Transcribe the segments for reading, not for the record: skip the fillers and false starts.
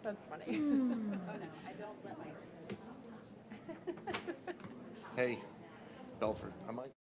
That's funny. Oh, no, I don't let my... Hey, Belford, I might.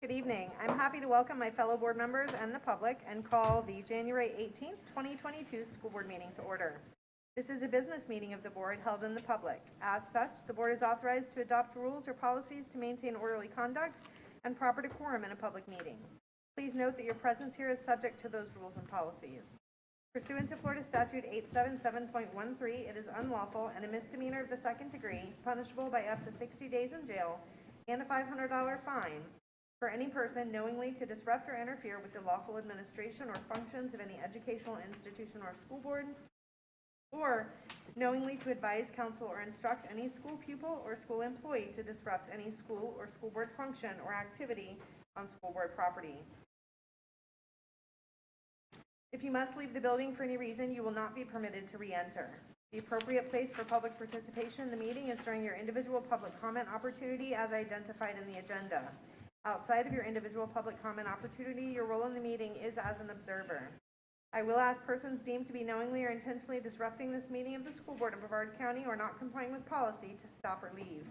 Good evening. I'm happy to welcome my fellow board members and the public and call the January 18th, 2022 school board meeting to order. This is a business meeting of the board held in the public. As such, the board is authorized to adopt rules or policies to maintain orderly conduct and proper decorum in a public meeting. Please note that your presence here is subject to those rules and policies. Pursuant to Florida Statute 877.13, it is unlawful and a misdemeanor of the second degree, punishable by up to 60 days in jail and a $500 fine, for any person knowingly to disrupt or interfere with the lawful administration or functions of any educational institution or school board, or knowingly to advise, counsel, or instruct any school pupil or school employee to disrupt any school or school board function or activity on school board property. If you must leave the building for any reason, you will not be permitted to re-enter. The appropriate place for public participation in the meeting is during your individual public comment opportunity as identified in the agenda. Outside of your individual public comment opportunity, your role in the meeting is as an observer. I will ask persons deemed to be knowingly or intentionally disrupting this meeting of the school board of Brevard County or not complying with policy to stop or leave.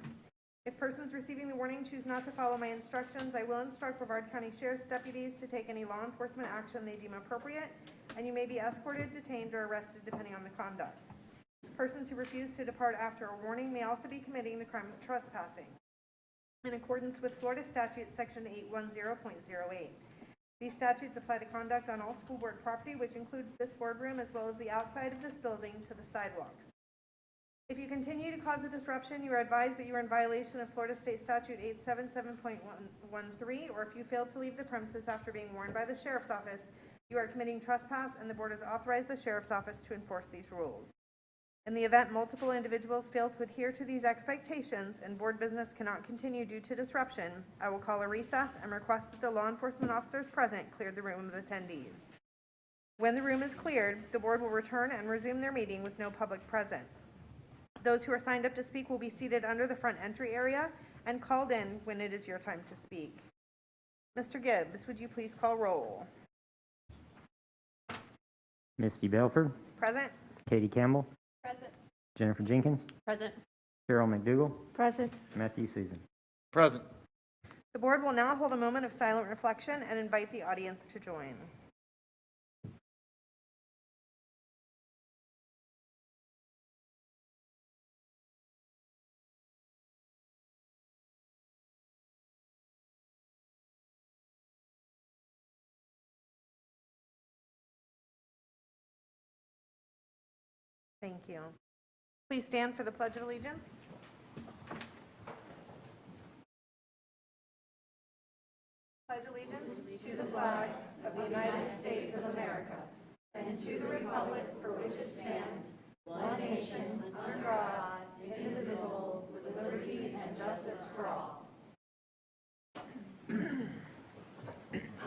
If persons receiving the warning choose not to follow my instructions, I will instruct Brevard County Sheriff's deputies to take any law enforcement action they deem appropriate, and you may be escorted, detained, or arrested depending on the conduct. Persons who refuse to depart after a warning may also be committing the crime of trespassing, in accordance with Florida Statute Section 810.08. These statutes apply to conduct on all school board property, which includes this boardroom as well as the outside of this building to the sidewalks. If you continue to cause a disruption, you are advised that you are in violation of Florida State Statute 877.13, or if you fail to leave the premises after being warned by the Sheriff's Office, you are committing trespass, and the board has authorized the Sheriff's Office to enforce these rules. In the event multiple individuals fail to adhere to these expectations and board business cannot continue due to disruption, I will call a recess and request that the law enforcement officers present clear the room of attendees. When the room is cleared, the board will return and resume their meeting with no public present. Those who are signed up to speak will be seated under the front entry area and called in when it is your time to speak. Mr. Gibbs, would you please call roll? Misty Belford, Present? Katie Campbell, Present. Jennifer Jenkins, Present. Cheryl McDougall, Present. Matthew Susan. Present. The board will now hold a moment of silent reflection and invite the audience to join. Thank you. Please stand for the Pledge of Allegiance. Pledge allegiance to the flag of the United States of America and to the republic for which it stands, one nation, under God, indivisible, with liberty and justice for all.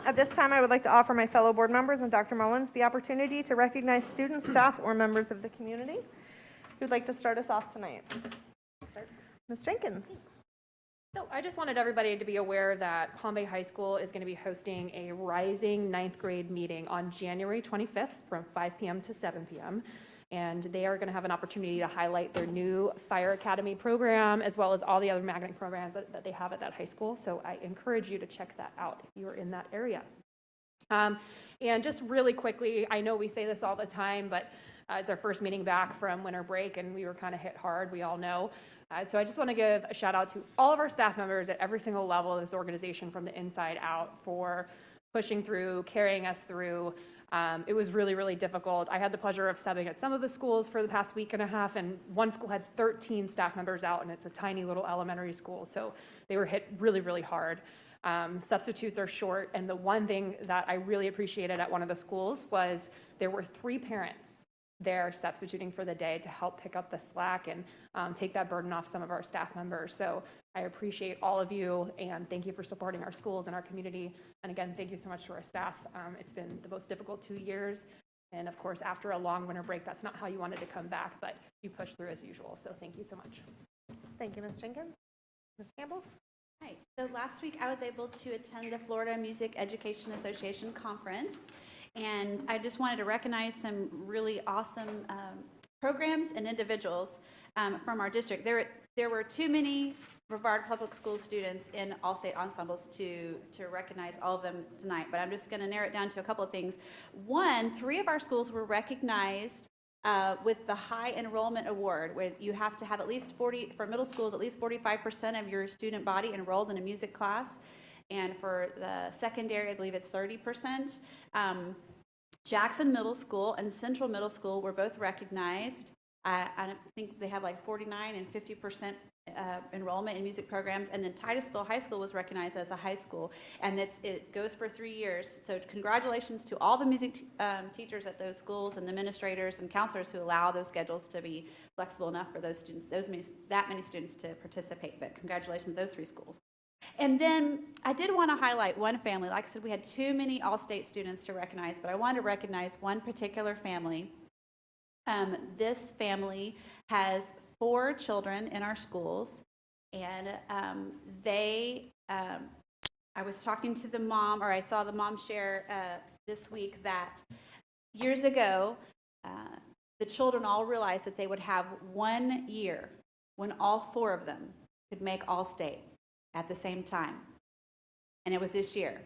At this time, I would like to offer my fellow board members and Dr. Mullins the opportunity to recognize students, staff, or members of the community who'd like to start us off tonight. Ms. Jenkins. So I just wanted everybody to be aware that Palm Bay High School is going to be hosting a Rising 9th grade meeting on January 25th from 5 p.m. to 7 p.m. And they are going to have an opportunity to highlight their new Fire Academy program as well as all the other magnet programs that they have at that high school. So I encourage you to check that out if you're in that area. And just really quickly, I know we say this all the time, but it's our first meeting back from winter break and we were kind of hit hard, we all know. So I just want to give a shout out to all of our staff members at every single level of this organization from the inside out for pushing through, carrying us through. It was really, really difficult. I had the pleasure of subbing at some of the schools for the past week and a half, and one school had 13 staff members out, and it's a tiny little elementary school, so they were hit really, really hard. Substitutes are short, and the one thing that I really appreciated at one of the schools was there were 3 parents there substituting for the day to help pick up the slack and take that burden off some of our staff members. So I appreciate all of you, and thank you for supporting our schools and our community. And again, thank you so much to our staff. It's been the most difficult 2 years. And of course, after a long winter break, that's not how you wanted to come back, but you pushed through as usual. So thank you so much. Thank you, Ms. Jenkins. Ms. Campbell? Hi. So last week I was able to attend the Florida Music Education Association conference, and I just wanted to recognize some really awesome programs and individuals from our district. There were too many Brevard Public School students in all-state ensembles to recognize all of them tonight, but I'm just going to narrow it down to a couple of things. One, 3 of our schools were recognized with the High Enrollment Award, where you have to have at least 40, for middle schools, at least 45% of your student body enrolled in a music class. And for the secondary, I believe it's 30%. Jackson Middle School and Central Middle School were both recognized. I think they have like 49 and 50% enrollment in music programs. And then Titusville High School was recognized as a high school, and it goes for 3 years. So congratulations to all the music teachers at those schools and administrators and counselors who allow those schedules to be flexible enough for those students, that many students to participate. But congratulations, those 3 schools. And then I did want to highlight one family. Like I said, we had too many all-state students to recognize, but I wanted to recognize one particular family. This family has 4 children in our schools, and I was talking to the mom, or I saw the mom share this week that years ago, the children all realized that they would have 1 year when all 4 of them could make All-State at the same time. And it was this year.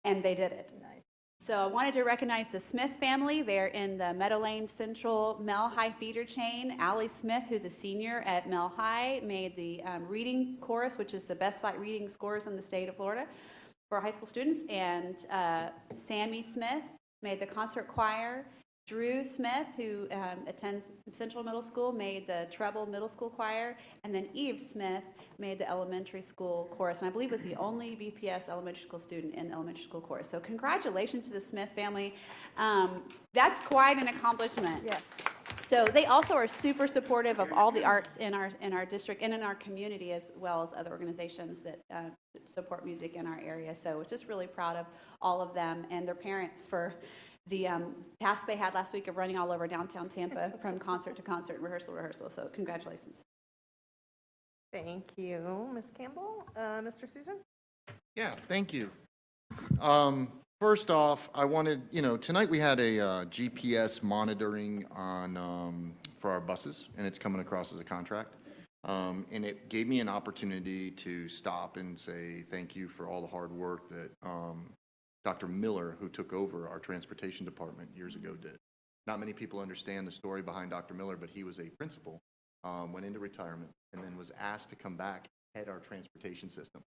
And they did it. Nice. So I wanted to recognize the Smith family. They're in the Meadow Lane Central Mel High feeder chain. Allie Smith, who's a senior at Mel High, made the reading chorus, which is the best sight reading scores in the state of Florida for high school students. And Sammy Smith made the concert choir. Drew Smith, who attends Central Middle School, made the treble middle school choir, and then Eve Smith made the elementary school chorus, and I believe was the only BPS elementary school student in elementary school chorus. So congratulations to the Smith family. That's quite an accomplishment. Yes. So they also are super supportive of all the arts in our district and in our community, as well as other organizations that support music in our area. So we're just really proud of all of them and their parents for the task they had last week of running all over downtown Tampa from concert to concert and rehearsal to rehearsal. So congratulations. Thank you, Ms. Campbell. Mr. Susan? Yeah, thank you. First off, I wanted, tonight we had a GPS monitoring on for our buses, and it's coming across as a contract. And it gave me an opportunity to stop and say thank you for all the hard work that Dr. Miller, who took over our transportation department years ago, did. Not many people understand the story behind Dr. Miller, but he was a principal, went into retirement, and then was asked to come back and head our transportation system.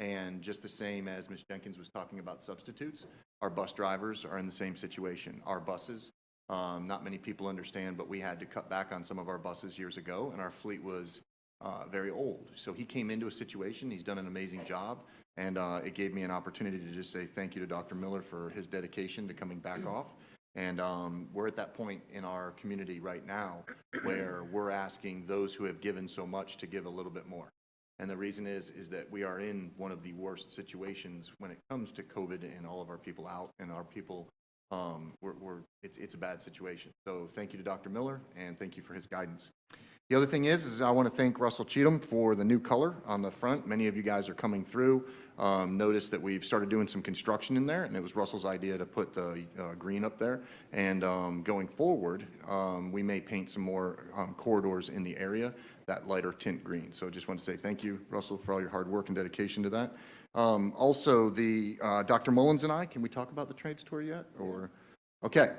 And just the same as Ms. Jenkins was talking about substitutes, our bus drivers are in the same situation. Our buses, not many people understand, but we had to cut back on some of our buses years ago, and our fleet was very old. So he came into a situation, he's done an amazing job, and it gave me an opportunity to just say thank you to Dr. Miller for his dedication to coming back off. And we're at that point in our community right now where we're asking those who have given so much to give a little bit more. And the reason is that we are in one of the worst situations when it comes to COVID and all of our people out and our people, it's a bad situation. So thank you to Dr. Miller, and thank you for his guidance. The other thing is I want to thank Russell Cheatham for the new color on the front. Many of you guys are coming through. Notice that we've started doing some construction in there, and it was Russell's idea to put the green up there. And going forward, we may paint some more corridors in the area, that lighter tint green. So I just want to say thank you, Russell, for all your hard work and dedication to that. Also, Dr. Mullins and I, can we talk about the trades tour yet? Or okay.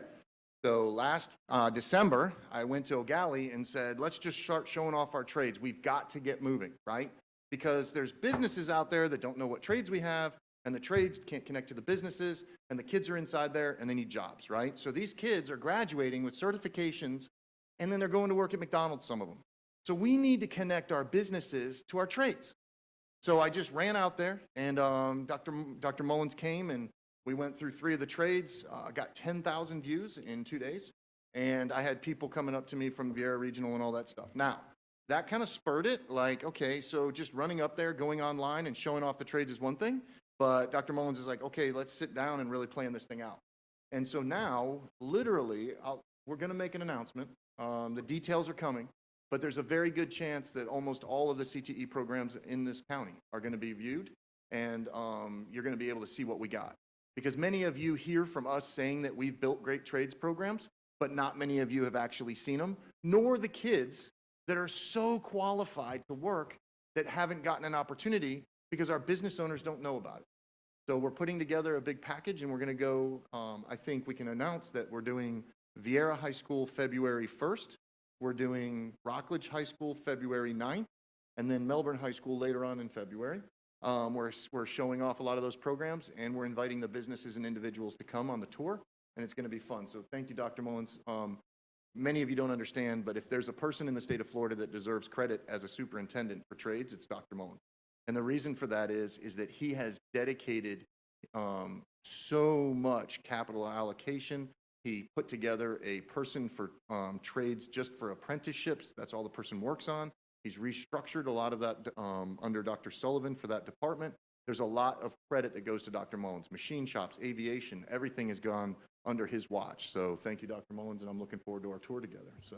So last December, I went to O'Galley and said, let's just start showing off our trades. We've got to get moving, right? Because there's businesses out there that don't know what trades we have, and the trades can't connect to the businesses, and the kids are inside there, and they need jobs, right? So these kids are graduating with certifications, and then they're going to work at McDonald's, some of them. So we need to connect our businesses to our trades. So I just ran out there, and Dr. Mullins came, and we went through 3 of the trades, got 10,000 views in 2 days, and I had people coming up to me from Viera Regional and all that stuff. Now, that kind of spurred it, like, okay, so just running up there, going online and showing off the trades is one thing, but Dr. Mullins is like, okay, let's sit down and really plan this thing out. And so now, literally, we're going to make an announcement. The details are coming, but there's a very good chance that almost all of the CTE programs in this county are going to be viewed, and you're going to be able to see what we got. Because many of you hear from us saying that we've built great trades programs, but not many of you have actually seen them, nor the kids that are so qualified to work that haven't gotten an opportunity because our business owners don't know about it. So we're putting together a big package, and we're going to go, I think we can announce that we're doing Viera High School February 1st, we're doing Rockledge High School February 9th, and then Melbourne High School later on in February. We're showing off a lot of those programs, and we're inviting the businesses and individuals to come on the tour, and it's going to be fun. So thank you, Dr. Mullins. Many of you don't understand, but if there's a person in the state of Florida that deserves credit as a superintendent for trades, it's Dr. Mullins. And the reason for that is that he has dedicated so much capital allocation. He put together a person for trades just for apprenticeships. That's all the person works on. He's restructured a lot of that under Dr. Sullivan for that department. There's a lot of credit that goes to Dr. Mullins. Machine shops, aviation, everything has gone under his watch. So thank you, Dr. Mullins, and I'm looking forward to our tour together. So.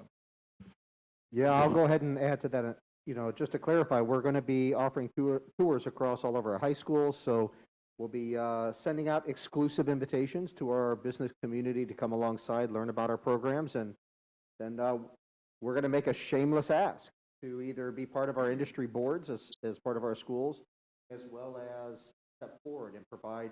Yeah, I'll go ahead and add to that. You know, just to clarify, we're going to be offering tours across all of our high schools. So we'll be sending out exclusive invitations to our business community to come alongside, learn about our programs, and then we're going to make a shameless ask to either be part of our industry boards as part of our schools, as well as step forward and provide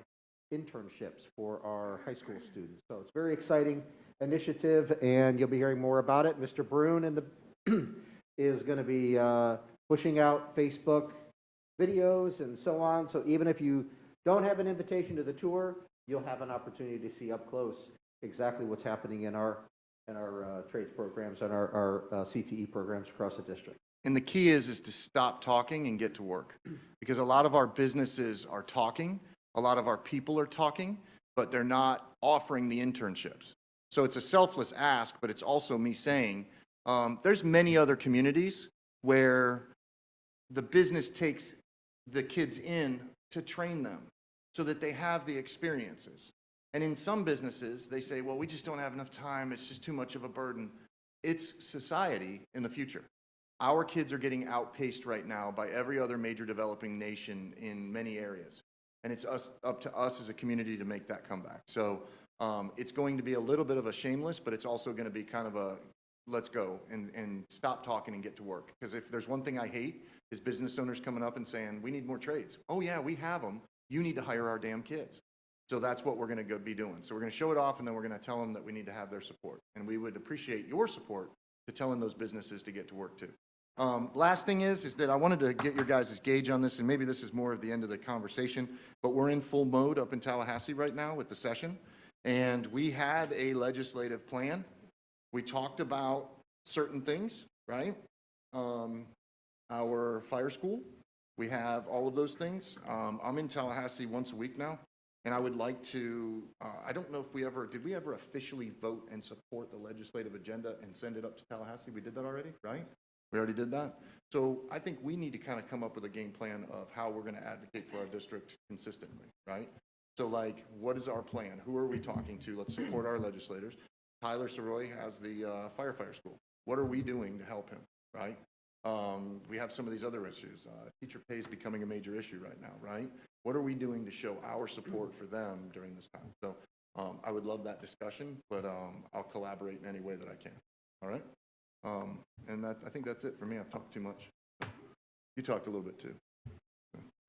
internships for our high school students. So it's a very exciting initiative, and you'll be hearing more about it. Mr. Brune and is going to be pushing out Facebook videos and so on. So even if you don't have an invitation to the tour, you'll have an opportunity to see up close exactly what's happening in our trades programs and our CTE programs across the district. And the key is to stop talking and get to work, because a lot of our businesses are talking, a lot of our people are talking, but they're not offering the internships. So it's a selfless ask, but it's also me saying, there's many other communities where the business takes the kids in to train them so that they have the experiences. And in some businesses, they say, well, we just don't have enough time. It's just too much of a burden. It's society in the future. Our kids are getting outpaced right now by every other major developing nation in many areas. And it's up to us as a community to make that comeback. So it's going to be a little bit of a shameless, but it's also going to be kind of a let's go and stop talking and get to work. Because if there's one thing I hate is business owners coming up and saying, we need more trades. Oh yeah, we have them. You need to hire our damn kids. So that's what we're going to be doing. So we're going to show it off, and then we're going to tell them that we need to have their support. And we would appreciate your support to telling those businesses to get to work too. Last thing is that I wanted to get your guys' gauge on this, and maybe this is more at the end of the conversation, but we're in full mode up in Tallahassee right now with the session. And we had a legislative plan. We talked about certain things, right? Our fire school, we have all of those things. I'm in Tallahassee once a week now, and I would like to, I don't know if did we ever officially vote and support the legislative agenda and send it up to Tallahassee? We did that already, right? We already did that. So I think we need to kind of come up with a game plan of how we're going to advocate for our district consistently, right? So like, what is our plan? Who are we talking to? Let's support our legislators. Tyler Soroy has the firefighter school. What are we doing to help him, right? We have some of these other issues. Teacher pay is becoming a major issue right now, right? What are we doing to show our support for them during this time? So I would love that discussion, but I'll collaborate in any way that I can, all right? And I think that's it for me. I've talked too much. You talked a little bit too.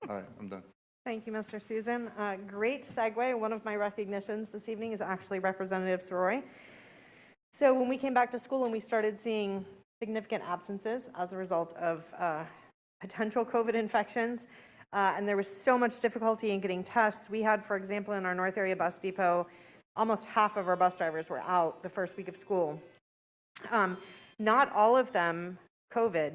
All right, I'm done. Thank you, Mr. Susan. Great segue. One of my recognitions this evening is actually Representative Soroy. So when we came back to school and we started seeing significant absences as a result of potential COVID infections, and there was so much difficulty in getting tests. We had, for example, in our North Area Bus Depot, almost half of our bus drivers were out the first week of school. Not all of them COVID,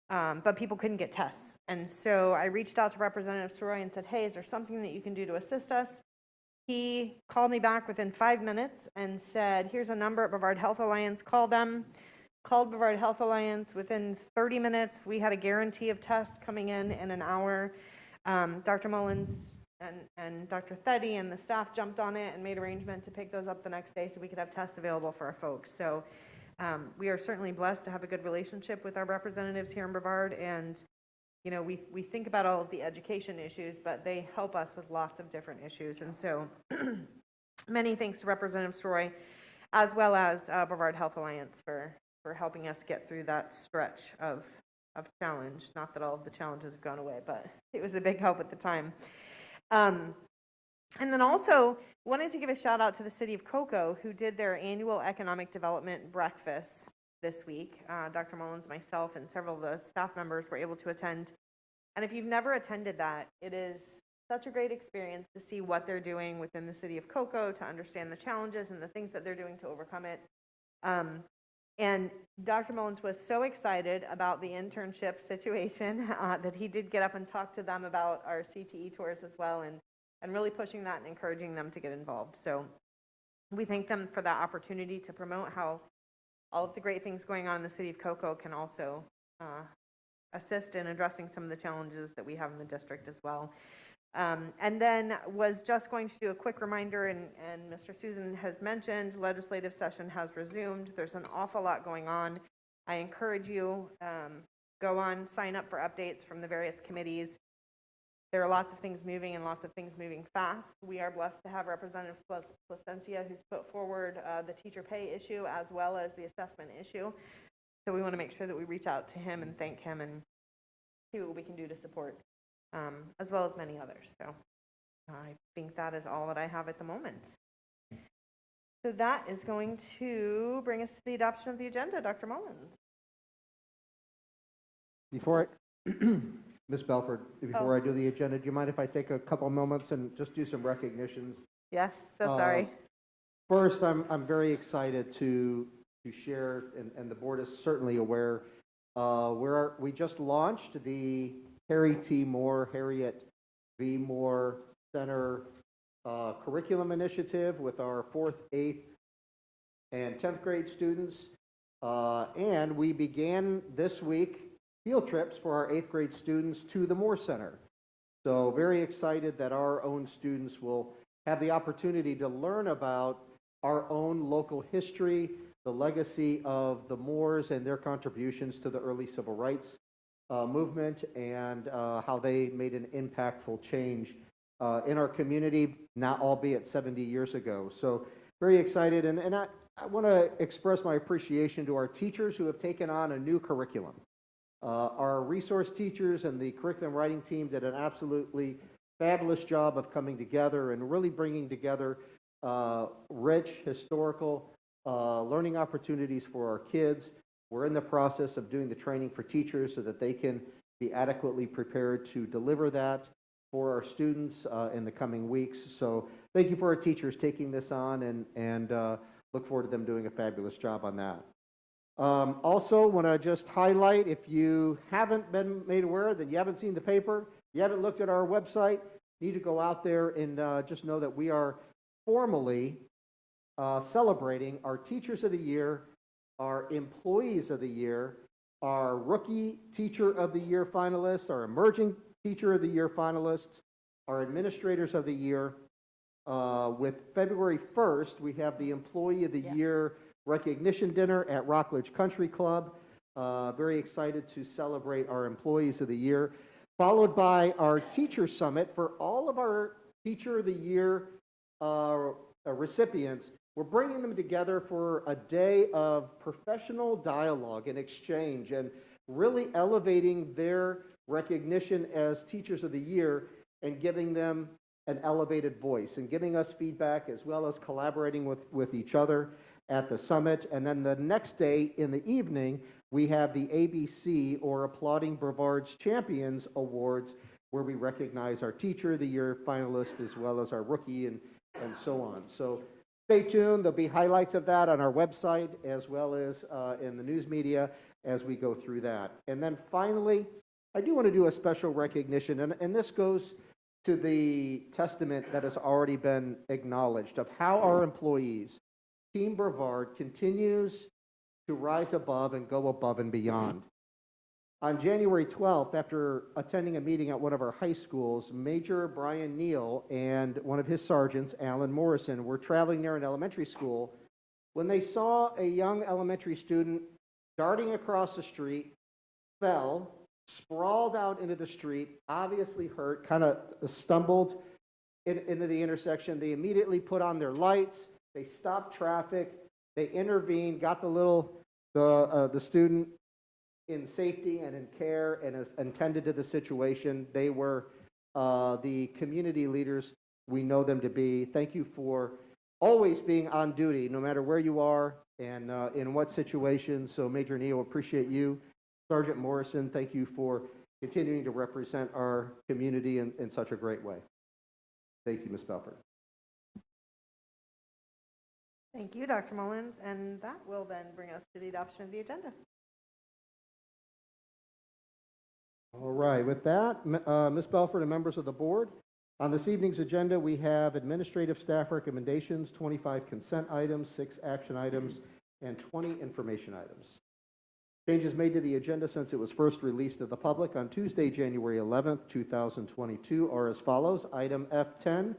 but people couldn't get tests. And so I reached out to Representative Soroy and said, hey, is there something that you can do to assist us? He called me back within 5 minutes and said, here's a number at Brevard Health Alliance, call them. Called Brevard Health Alliance. Within 30 minutes, we had a guarantee of tests coming in an hour. Dr. Mullins and Dr. Theddy and the staff jumped on it and made arrangement to pick those up the next day so we could have tests available for our folks. So we are certainly blessed to have a good relationship with our representatives here in Brevard, and you know, we think about all of the education issues, but they help us with lots of different issues. And so many thanks to Representative Soroy, as well as Brevard Health Alliance for helping us get through that stretch of challenge. Not that all of the challenges have gone away, but it was a big help at the time. And then also wanted to give a shout out to the city of Cocoa, who did their annual economic development breakfast this week. Dr. Mullins, myself, and several of the staff members were able to attend. And if you've never attended that, it is such a great experience to see what they're doing within the city of Cocoa, to understand the challenges and the things that they're doing to overcome it. And Dr. Mullins was so excited about the internship situation that he did get up and talk to them about our CTE tours as well, and really pushing that and encouraging them to get involved. So we thank them for that opportunity to promote how all of the great things going on in the city of Cocoa can also assist in addressing some of the challenges that we have in the district as well. And then was just going to do a quick reminder, and Mr. Susan has mentioned, legislative session has resumed. There's an awful lot going on. I encourage you, go on, sign up for updates from the various committees. There are lots of things moving and lots of things moving fast. We are blessed to have Representative Placencia, who's put forward the teacher pay issue as well as the assessment issue. So we want to make sure that we reach out to him and thank him and see what we can do to support, as well as many others. So I think that is all that I have at the moment. So that is going to bring us to the adoption of the agenda. Dr. Mullins. Before Ms. Belford, before I do the agenda, do you mind if I take a couple moments and just do some recognitions? Yes, so sorry. First, I'm very excited to share, and the board is certainly aware, we just launched the Harriet V. Moore Center curriculum initiative with our 4th, 8th, and 10th grade students. And we began this week field trips for our 8th grade students to the Moore Center. So very excited that our own students will have the opportunity to learn about our own local history, the legacy of the Moores and their contributions to the early civil rights movement, and how they made an impactful change in our community, not albeit 70 years ago. So very excited, and I want to express my appreciation to our teachers who have taken on a new curriculum. Our resource teachers and the curriculum writing team did an absolutely fabulous job of coming together and really bringing together rich historical learning opportunities for our kids. We're in the process of doing the training for teachers so that they can be adequately prepared to deliver that for our students in the coming weeks. So thank you for our teachers taking this on, and look forward to them doing a fabulous job on that. Also, want to just highlight, if you haven't been made aware that you haven't seen the paper, you haven't looked at our website, you need to go out there and just know that we are formally celebrating our Teachers of the Year, our Employees of the Year, our Rookie Teacher of the Year finalists, our Emerging Teacher of the Year finalists, our Administrators of the Year. With February 1st, we have the Employee of the Year recognition dinner at Rockledge Country Club. Very excited to celebrate our Employees of the Year, followed by our Teacher Summit for all of our Teacher of the Year recipients. We're bringing them together for a day of professional dialogue and exchange, and really elevating their recognition as Teachers of the Year and giving them an elevated voice and giving us feedback, as well as collaborating with each other at the summit. And then the next day in the evening, we have the ABC, or Applauding Brevard's Champions Awards, where we recognize our Teacher of the Year finalist as well as our rookie and so on. So stay tuned. There'll be highlights of that on our website as well as in the news media as we go through that. And then finally, I do want to do a special recognition, and this goes to the testament that has already been acknowledged of how our employees, Team Brevard, continues to rise above and go above and beyond. On January 12th, after attending a meeting at one of our high schools, Major Brian Neal and one of his sergeants, Alan Morrison, were traveling near an elementary school when they saw a young elementary student darting across the street, fell, sprawled out into the street, obviously hurt, kind of stumbled into the intersection. They immediately put on their lights, they stopped traffic, they intervened, got the student in safety and in care and attended to the situation. They were the community leaders we know them to be. Thank you for always being on duty, no matter where you are and in what situation. So Major Neal, appreciate you. Sergeant Morrison, thank you for continuing to represent our community in such a great way. Thank you, Ms. Belford. Thank you, Dr. Mullins, and that will then bring us to the adoption of the agenda. All right, with that, Ms. Belford and members of the board, on this evening's agenda, we have administrative staff recommendations, 25 consent items, 6 action items, and 20 information items. Changes made to the agenda since it was first released to the public on Tuesday, January 11th, 2022 are as follows. Item F10,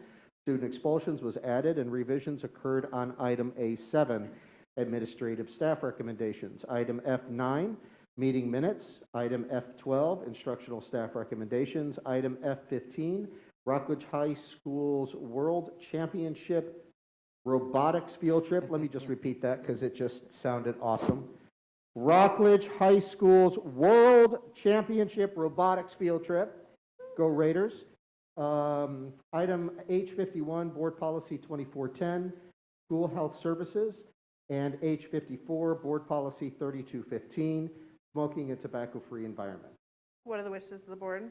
student expulsions, was added and revisions occurred on item A7, administrative staff recommendations. Item F9, meeting minutes. Item F12, instructional staff recommendations. Item F15, Rockledge High School's World Championship Robotics Field Trip. Let me just repeat that because it just sounded awesome. Rockledge High School's World Championship Robotics Field Trip. Go Raiders. Item H51, Board Policy 2410, School Health Services. And H54, Board Policy 3215, Smoking and Tobacco-Free Environment. What are the wishes of the board?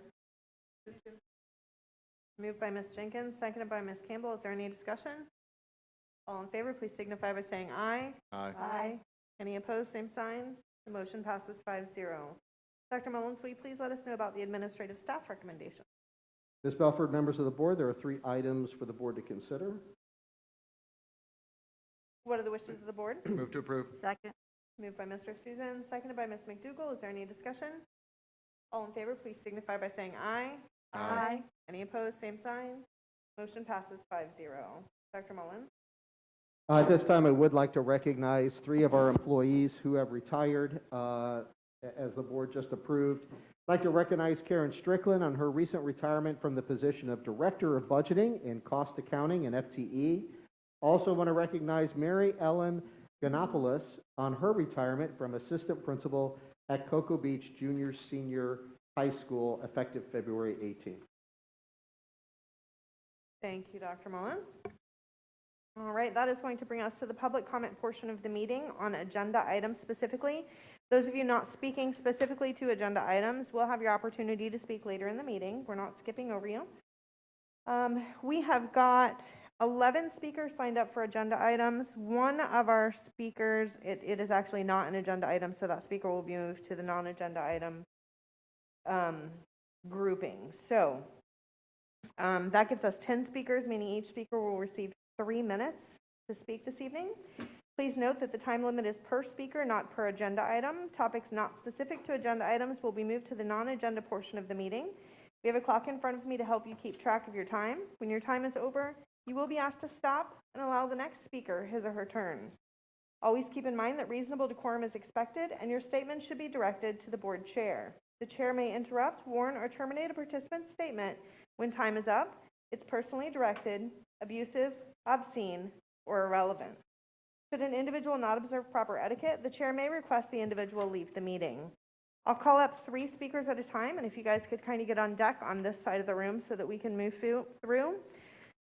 Moved by Ms. Jenkins, seconded by Ms. Campbell. Is there any discussion? All in favor, please signify by saying aye. Aye. Aye. Any opposed, same sign. The motion passes 5-0. Dr. Mullins, will you please let us know about the administrative staff recommendation? Ms. Belford, members of the board, there are 3 items for the board to consider. What are the wishes of the board? Move to approve. Second. Moved by Mr. Susan, seconded by Ms. McDougall. Is there any discussion? All in favor, please signify by saying aye. Aye. Any opposed, same sign. Motion passes 5-0. Dr. Mullins? At this time, I would like to recognize 3 of our employees who have retired, as the board just approved. I'd like to recognize Karen Strickland on her recent retirement from the position of Director of Budgeting in Cost Accounting and FTE. Also want to recognize Mary Ellen Ganopoulos on her retirement from Assistant Principal at Cocoa Beach Junior Senior High School, effective February 18th. Thank you, Dr. Mullins. All right, that is going to bring us to the public comment portion of the meeting on agenda items specifically. Those of you not speaking specifically to agenda items will have your opportunity to speak later in the meeting. We're not skipping over you. We have got 11 speakers signed up for agenda items. One of our speakers, it is actually not an agenda item, so that speaker will be moved to the non-agenda item grouping. So that gives us 10 speakers, meaning each speaker will receive 3 minutes to speak this evening. Please note that the time limit is per speaker, not per agenda item. Topics not specific to agenda items will be moved to the non-agenda portion of the meeting. We have a clock in front of me to help you keep track of your time. When your time is over, you will be asked to stop and allow the next speaker his or her turn. Always keep in mind that reasonable decorum is expected and your statement should be directed to the board chair. The chair may interrupt, warn, or terminate a participant's statement when time is up. It's personally directed, abusive, obscene, or irrelevant. Should an individual not observe proper etiquette, the chair may request the individual leave the meeting. I'll call up 3 speakers at a time, and if you guys could kind of get on deck on this side of the room so that we can move through.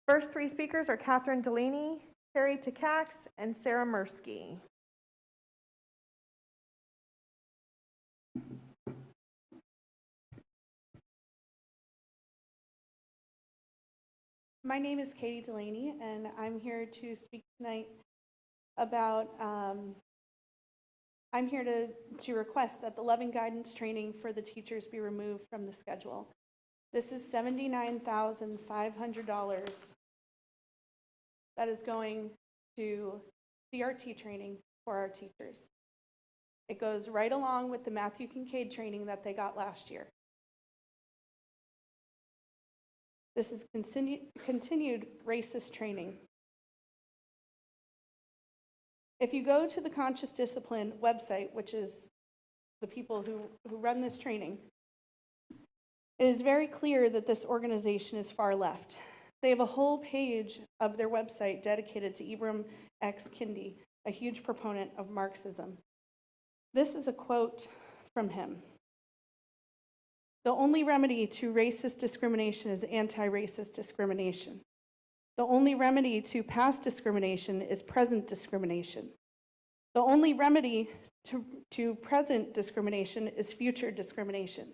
First 3 speakers are Catherine Delaney, Terry Takacs, and Sarah Mursky. My name is Katie Delaney, and I'm here to speak tonight about, I'm here to request that the loving guidance training for the teachers be removed from the schedule. This is $79,500 that is going to CRT training for our teachers. It goes right along with the Matthew Kincaid training that they got last year. This is continued racist training. If you go to the Conscious Discipline website, which is the people who run this training, it is very clear that this organization is far left. They have a whole page of their website dedicated to Ibram X. Kendi, a huge proponent of Marxism. This is a quote from him. The only remedy to racist discrimination is anti-racist discrimination. The only remedy to past discrimination is present discrimination. The only remedy to present discrimination is future discrimination.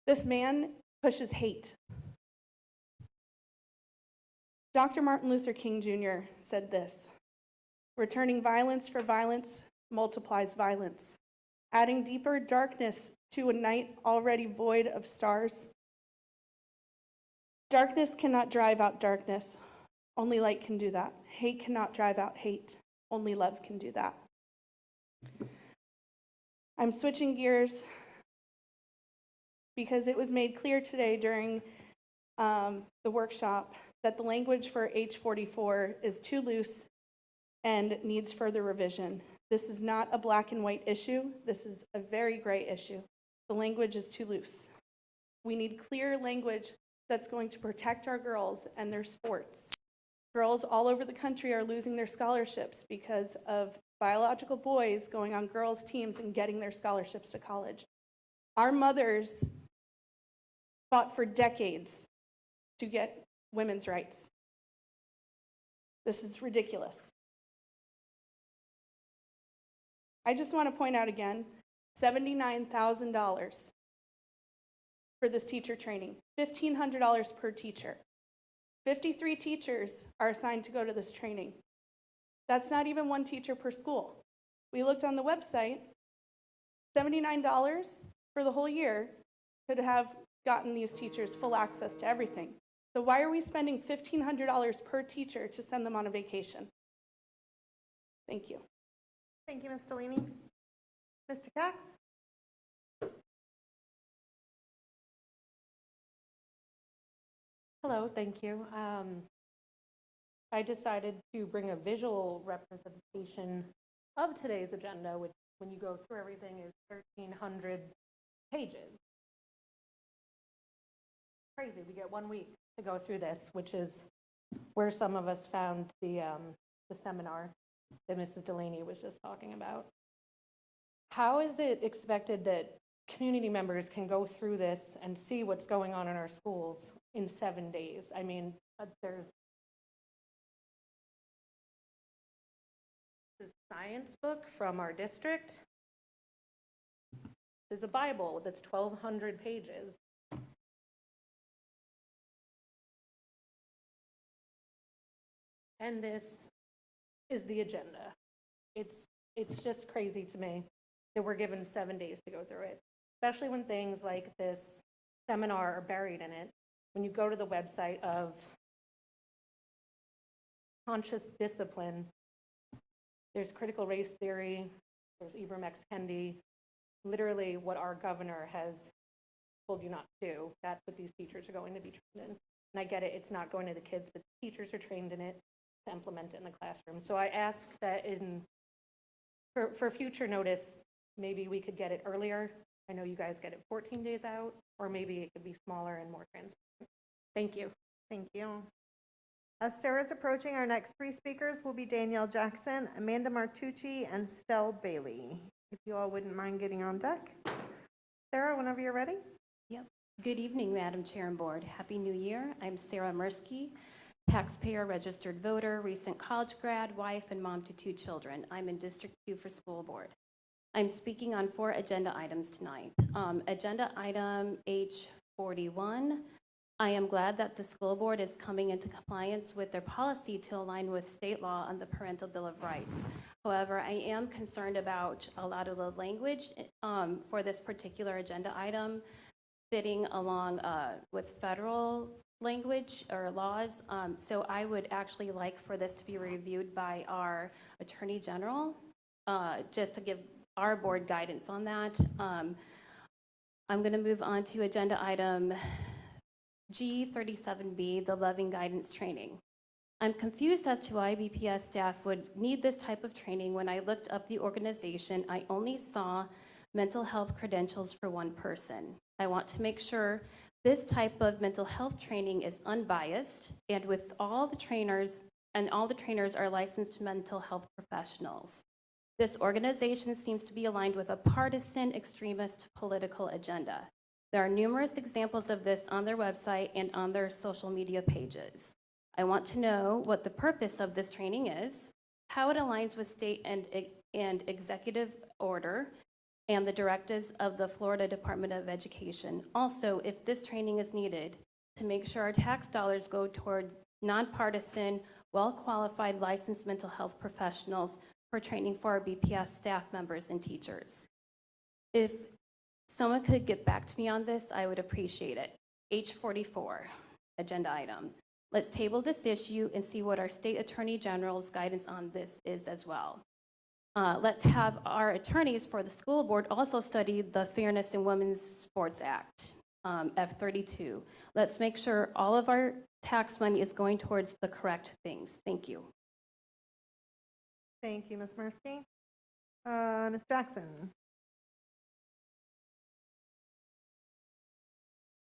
This man pushes hate. Dr. Martin Luther King Jr. said this: returning violence for violence multiplies violence. Adding deeper darkness to a night already void of stars. Darkness cannot drive out darkness. Only light can do that. Hate cannot drive out hate. Only love can do that. I'm switching gears because it was made clear today during the workshop that the language for H44 is too loose and needs further revision. This is not a black and white issue. This is a very gray issue. The language is too loose. We need clear language that's going to protect our girls and their sports. Girls all over the country are losing their scholarships because of biological boys going on girls' teams and getting their scholarships to college. Our mothers fought for decades to get women's rights. This is ridiculous. I just want to point out again, $79,000 for this teacher training, $1,500 per teacher. 53 teachers are assigned to go to this training. That's not even one teacher per school. We looked on the website, $79 for the whole year could have gotten these teachers full access to everything. So why are we spending $1,500 per teacher to send them on a vacation? Thank you. Thank you, Ms. Delaney. Mr. Cox? Hello, thank you. I decided to bring a visual representation of today's agenda, which, when you go through everything, is 1,300 pages. Crazy, we get 1 week to go through this, which is where some of us found the seminar that Mrs. Delaney was just talking about. How is it expected that community members can go through this and see what's going on in our schools in 7 days? I mean, there's this science book from our district. There's a Bible that's 1,200 pages. And this is the agenda. It's just crazy to me that we're given 7 days to go through it, especially when things like this seminar are buried in it. When you go to the website of Conscious Discipline, there's critical race theory, there's Ibram X. Kendi, literally what our governor has told you not to do. That's what these teachers are going to be trained in. And I get it, it's not going to the kids, but the teachers are trained in it to implement it in the classroom. So I ask that for future notice, maybe we could get it earlier. I know you guys get it 14 days out, or maybe it could be smaller and more transparent. Thank you. Thank you. As Sarah's approaching, our next three speakers will be Danielle Jackson, Amanda Martucci, and Stell Bailey. If you all wouldn't mind getting on deck. Sarah, whenever you're ready. Yep. Good evening, Madam Chair and Board. Happy New Year. I'm Sarah Mirsky, taxpayer, registered voter, recent college grad, wife, and mom to 2 children. I'm in District 2 for School Board. I'm speaking on 4 agenda items tonight. Agenda item H41, I am glad that the school board is coming into compliance with their policy to align with state law on the Parental Bill of Rights. However, I am concerned about a lot of the language for this particular agenda item fitting along with federal language or laws. So I would actually like for this to be reviewed by our Attorney General, just to give our board guidance on that. I'm going to move on to agenda item G37B, the Loving Guidance Training. I'm confused as to why BPS staff would need this type of training. When I looked up the organization, I only saw mental health credentials for one person. I want to make sure this type of mental health training is unbiased and with all the trainers are licensed mental health professionals. This organization seems to be aligned with a partisan extremist political agenda. There are numerous examples of this on their website and on their social media pages. I want to know what the purpose of this training is, how it aligns with state and executive order, and the directives of the Florida Department of Education. Also, if this training is needed, to make sure our tax dollars go towards nonpartisan, well-qualified licensed mental health professionals for training for our BPS staff members and teachers. If someone could get back to me on this, I would appreciate it. H44, agenda item. Let's table this issue and see what our state attorney general's guidance on this is as well. Let's have our attorneys for the school board also study the Fairness in Women's Sports Act, F32. Let's make sure all of our tax money is going towards the correct things. Thank you. Thank you, Ms. Mirsky. Ms. Jackson.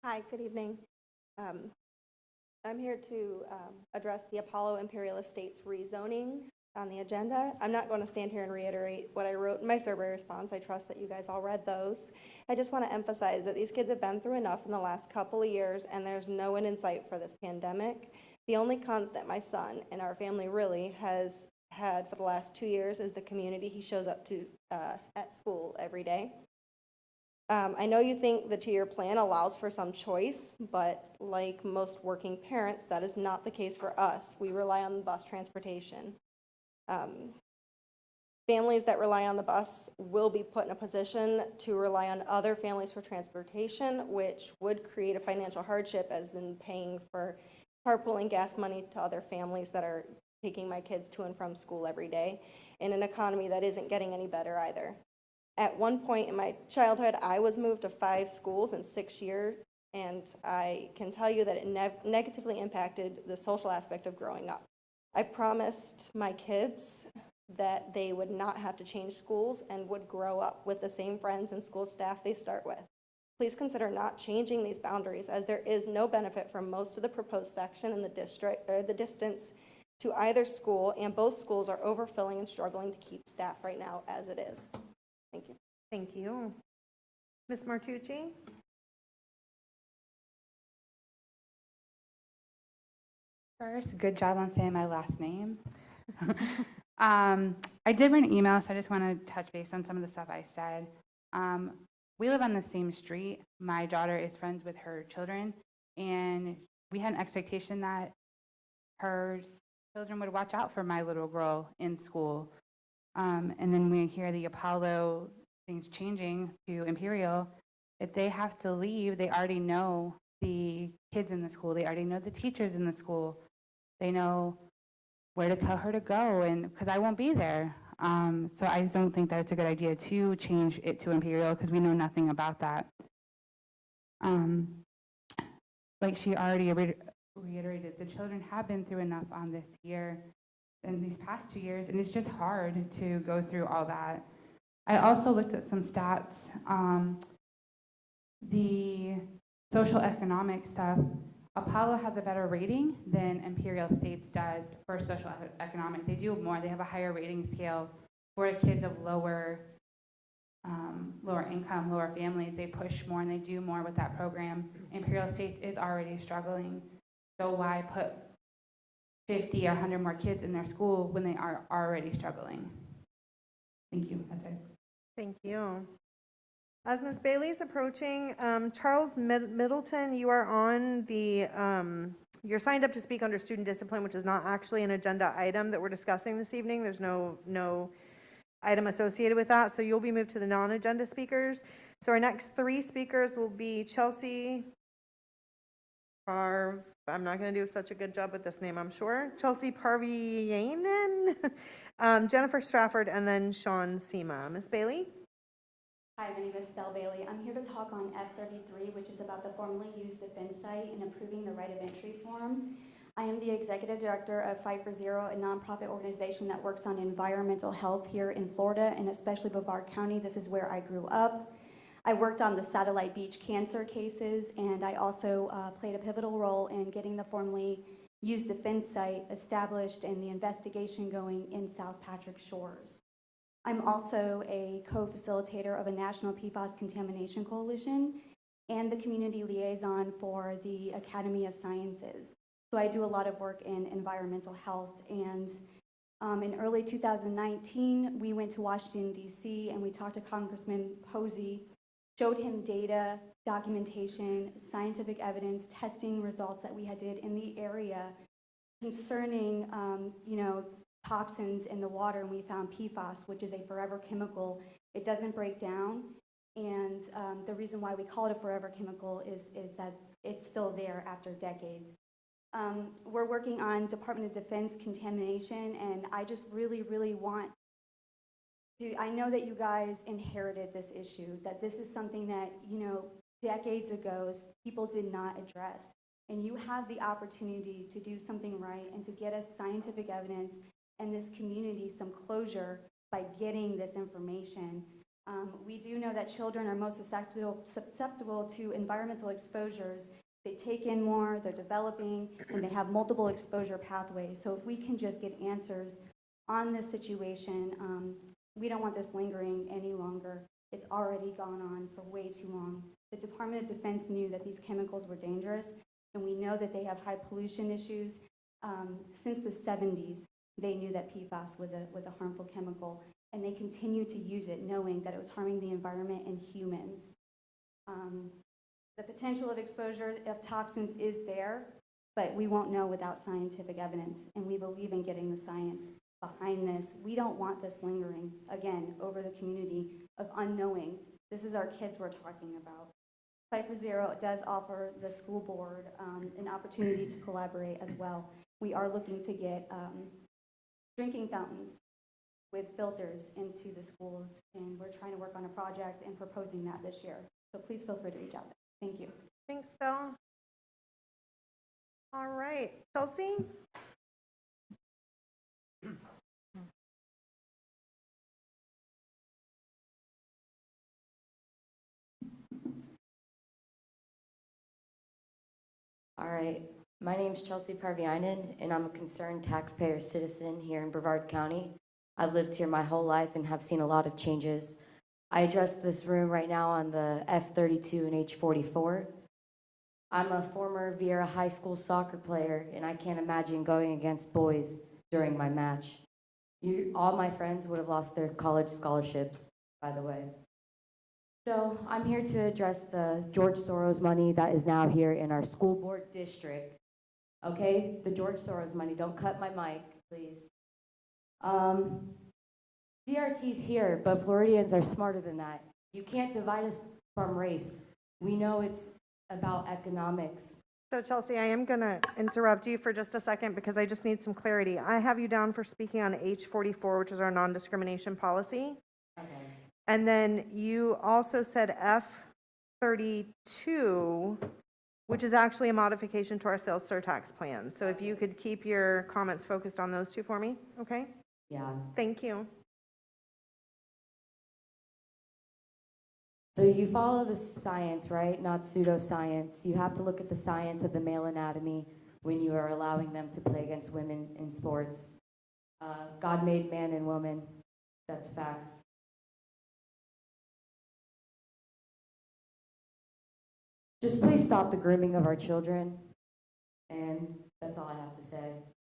Hi, good evening. I'm here to address the Apollo Imperial Estates rezoning on the agenda. I'm not going to stand here and reiterate what I wrote in my survey response. I trust that you guys all read those. I just want to emphasize that these kids have been through enough in the last couple of years, and there's no end in sight for this pandemic. The only constant my son and our family really has had for the last 2 years is the community he shows up to at school every day. I know you think the 2-year plan allows for some choice, but like most working parents, that is not the case for us. We rely on bus transportation. Families that rely on the bus will be put in a position to rely on other families for transportation, which would create a financial hardship, as in paying for carpooling gas money to other families that are taking my kids to and from school every day, in an economy that isn't getting any better either. At one point in my childhood, I was moved to 5 schools in 6 years, and I can tell you that it negatively impacted the social aspect of growing up. I promised my kids that they would not have to change schools and would grow up with the same friends and school staff they start with. Please consider not changing these boundaries, as there is no benefit from most of the proposed section in the district or the distance to either school, and both schools are overfilling and struggling to keep staff right now as it is. Thank you. Thank you. Ms. Martucci? First, good job on saying my last name. I did read an email, so I just want to touch base on some of the stuff I said. We live on the same street. My daughter is friends with her children, and we had an expectation that her children would watch out for my little girl in school. And then we hear the Apollo things changing to Imperial. If they have to leave, they already know the kids in the school. They already know the teachers in the school. They know where to tell her to go, and because I won't be there. So I don't think that it's a good idea to change it to Imperial, because we know nothing about that. Like she already reiterated, the children have been through enough on this year and these past 2 years, and it's just hard to go through all that. I also looked at some stats. The social economic stuff, Apollo has a better rating than Imperial Estates does for social economic. They do more. They have a higher rating scale for kids of lower income, lower families. They push more and they do more with that program. Imperial Estates is already struggling. So why put 50 or 100 more kids in their school when they are already struggling? Thank you. That's it. Thank you. As Ms. Bailey is approaching, Charles Middleton, you are on the, you're signed up to speak under student discipline, which is not actually an agenda item that we're discussing this evening. There's no item associated with that, so you'll be moved to the non-agenda speakers. So our next three speakers will be Chelsea I'm not going to do such a good job with this name, I'm sure. Chelsea Parvianen, Jennifer Strafford, and then Sean Sema. Ms. Bailey? Hi, my name is Stella Bailey. I'm here to talk on F33, which is about the formerly used defense site and improving the right of entry form. I am the executive director of Fight for Zero, a nonprofit organization that works on environmental health here in Florida, and especially Brevard County. This is where I grew up. I worked on the Satellite Beach cancer cases, and I also played a pivotal role in getting the formerly used defense site established and the investigation going in South Patrick Shores. I'm also a co-facilitator of a national PFAS contamination coalition and the community liaison for the Academy of Sciences. So I do a lot of work in environmental health, and in early 2019, we went to Washington, D.C., and we talked to Congressman Posey, showed him data, documentation, scientific evidence, testing results that we had did in the area concerning, toxins in the water, and we found PFAS, which is a forever chemical. It doesn't break down, and the reason why we call it a forever chemical is that it's still there after decades. We're working on Department of Defense contamination, and I just really, really want I know that you guys inherited this issue, that this is something that, decades ago, people did not address. And you have the opportunity to do something right and to get us scientific evidence and this community some closure by getting this information. We do know that children are most susceptible to environmental exposures. They take in more, they're developing, and they have multiple exposure pathways. So if we can just get answers on this situation, we don't want this lingering any longer. It's already gone on for way too long. The Department of Defense knew that these chemicals were dangerous, and we know that they have high pollution issues. Since the 70s, they knew that PFAS was a harmful chemical, and they continued to use it knowing that it was harming the environment and humans. The potential of exposure of toxins is there, but we won't know without scientific evidence, and we believe in getting the science behind this. We don't want this lingering, again, over the community of unknowing. This is our kids we're talking about. Fight for Zero does offer the school board an opportunity to collaborate as well. We are looking to get drinking fountains with filters into the schools, and we're trying to work on a project and proposing that this year. So please feel free to reach out. Thank you. Thanks, Stella. All right, Chelsea? All right, my name is Chelsea Parvianen, and I'm a concerned taxpayer citizen here in Brevard County. I've lived here my whole life and have seen a lot of changes. I address this room right now on the F32 and H44. I'm a former Vieira High School soccer player, and I can't imagine going against boys during my match. All my friends would have lost their college scholarships, by the way. So I'm here to address the George Soros money that is now here in our school board district. Okay, the George Soros money. Don't cut my mic, please. CRT's here, but Floridians are smarter than that. You can't divide us from race. We know it's about economics. So Chelsea, I am going to interrupt you for just a second because I just need some clarity. I have you down for speaking on H44, which is our non-discrimination policy. Okay. And then you also said F32, which is actually a modification to our sales surtax plan. So if you could keep your comments focused on those two for me, okay? Yeah. Thank you. So you follow the science, right? Not pseudoscience. You have to look at the science of the male anatomy when you are allowing them to play against women in sports. God made man and woman. That's facts. Just please stop the grooming of our children. And that's all I have to say.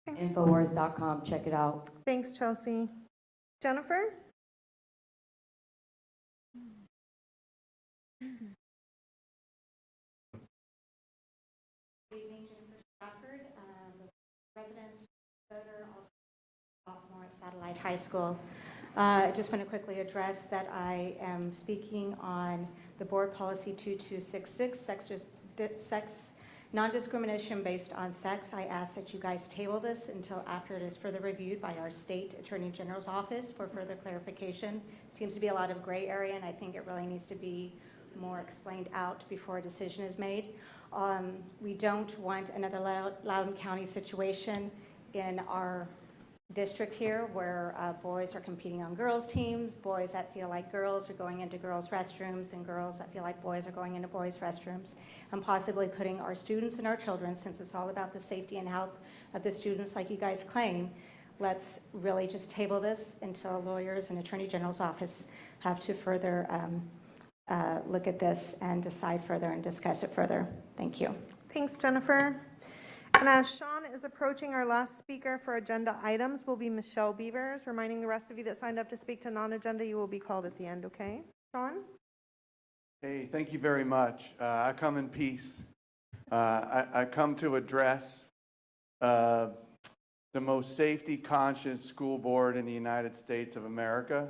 Infowars.com, check it out. Thanks, Chelsea. Jennifer? Good evening, Jennifer Stratford, residence voter, also sophomore at Satellite High School. I just want to quickly address that I am speaking on the board policy 2266, sex non-discrimination based on sex. I ask that you guys table this until after it is further reviewed by our state attorney general's office for further clarification. Seems to be a lot of gray area, and I think it really needs to be more explained out before a decision is made. We don't want another Loudoun County situation in our district here where boys are competing on girls' teams, boys that feel like girls are going into girls' restrooms, and girls that feel like boys are going into boys' restrooms, and possibly putting our students and our children, since it's all about the safety and health of the students like you guys claim, let's really just table this until lawyers and attorney general's office have to further look at this and decide further and discuss it further. Thank you. Thanks, Jennifer. And as Sean is approaching, our last speaker for agenda items will be Michelle Beavers, reminding the rest of you that signed up to speak to non-agenda, you will be called at the end, okay? Sean? Hey, thank you very much. I come in peace. I come to address the most safety-conscious school board in the United States of America.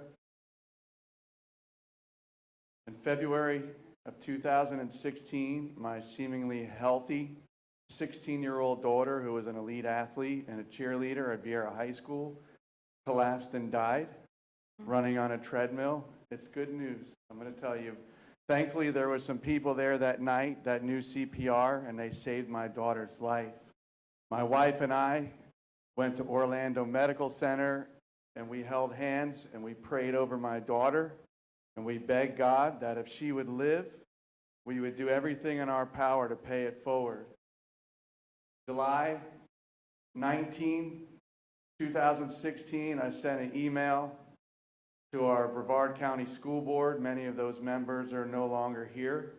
In February of 2016, my seemingly healthy 16-year-old daughter, who was an elite athlete and a cheerleader at Vieira High School, collapsed and died running on a treadmill. It's good news. I'm going to tell you. Thankfully, there were some people there that night that knew CPR, and they saved my daughter's life. My wife and I went to Orlando Medical Center, and we held hands, and we prayed over my daughter, and we begged God that if she would live, we would do everything in our power to pay it forward. July 19, 2016, I sent an email to our Brevard County School Board. Many of those members are no longer here.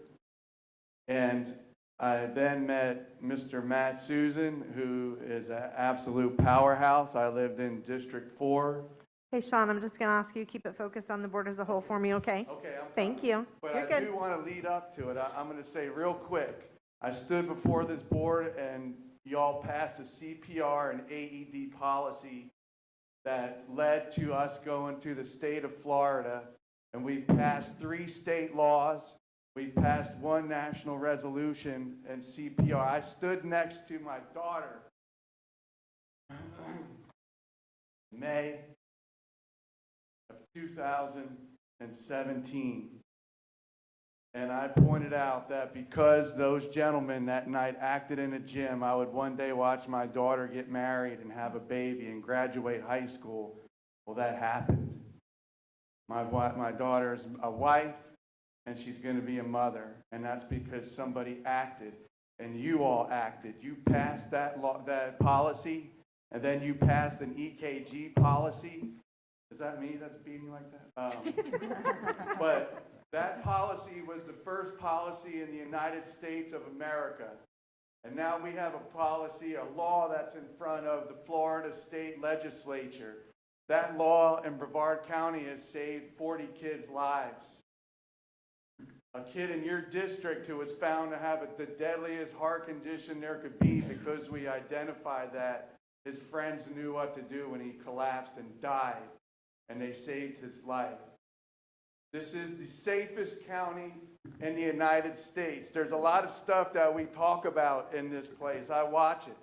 And I then met Mr. Matt Susan, who is an absolute powerhouse. I lived in District 4. Hey, Sean, I'm just going to ask you to keep it focused on the board as a whole for me, okay? Okay, Thank you. But You're I good. do want to lead up to it. I'm going to say real quick, I stood before this board and y'all passed a CPR and AED policy that led to us going to the state of Florida, and we've passed 3 state laws. We've passed 1 national resolution and CPR. I stood next to my daughter May of 2017. And I pointed out that because those gentlemen that night acted in a gym, I would one day watch my daughter get married and have a baby and graduate high school. Well, that happened. My daughter's a wife, and she's going to be a mother. And that's because somebody acted, and you all acted. You passed that policy, and then you passed an EKG policy. Is that me that's beating like that? But that policy was the first policy in the United States of America. And now we have a policy, a law that's in front of the Florida State Legislature. That law in Brevard County has saved 40 kids' lives. A kid in your district who was found to have the deadliest heart condition there could be because we identified that. His friends knew what to do when he collapsed and died, and they saved his life. This is the safest county in the United States. There's a lot of stuff that we talk about in this place. I watch it.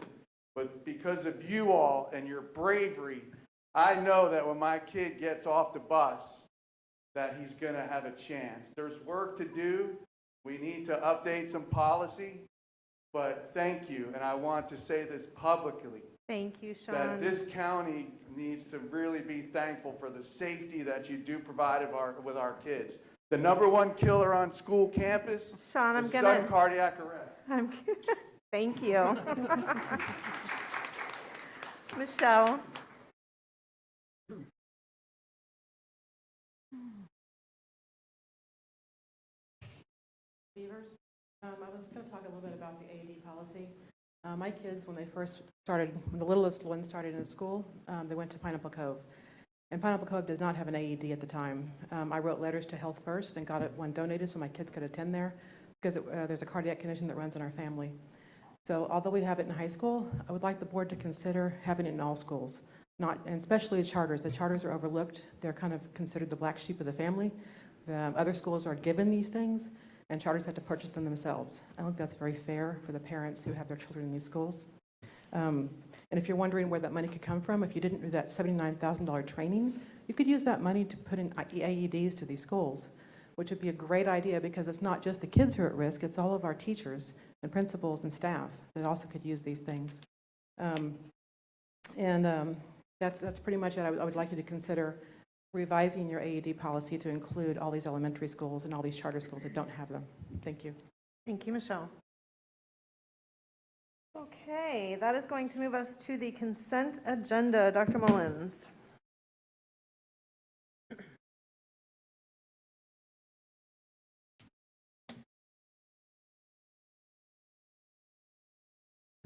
But because of you all and your bravery, I know that when my kid gets off the bus, that he's going to have a chance. There's work to do. We need to update some policy. But thank you, and I want to say this publicly. Thank you, Sean. That this county needs to really be thankful for the safety that you do provide with our kids. The #1 killer on school campus Sean, I'm is gonna. sudden cardiac arrest. Thank you. Michelle. Beavers. I was going to talk a little bit about the AED policy. My kids, when they first started, when the littlest one started in school, they went to Pineapple Cove. And Pineapple Cove does not have an AED at the time. I wrote letters to Health First and got one donated so my kids could attend there because there's a cardiac condition that runs in our family. So although we have it in high school, I would like the board to consider having it in all schools, and especially charters. The charters are overlooked. They're kind of considered the black sheep of the family. Other schools are given these things, and charters have to purchase them themselves. I don't think that's very fair for the parents who have their children in these schools. And if you're wondering where that money could come from, if you didn't do that $79,000 training, you could use that money to put in AEDs to these schools, which would be a great idea because it's not just the kids who are at risk, it's all of our teachers and principals and staff that also could use these things. That's pretty much it. I would like you to consider revising your AED policy to include all these elementary schools and all these charter schools that don't have them. Thank you. Thank you, Michelle. Okay, that is going to move us to the consent agenda. Dr. Mullins.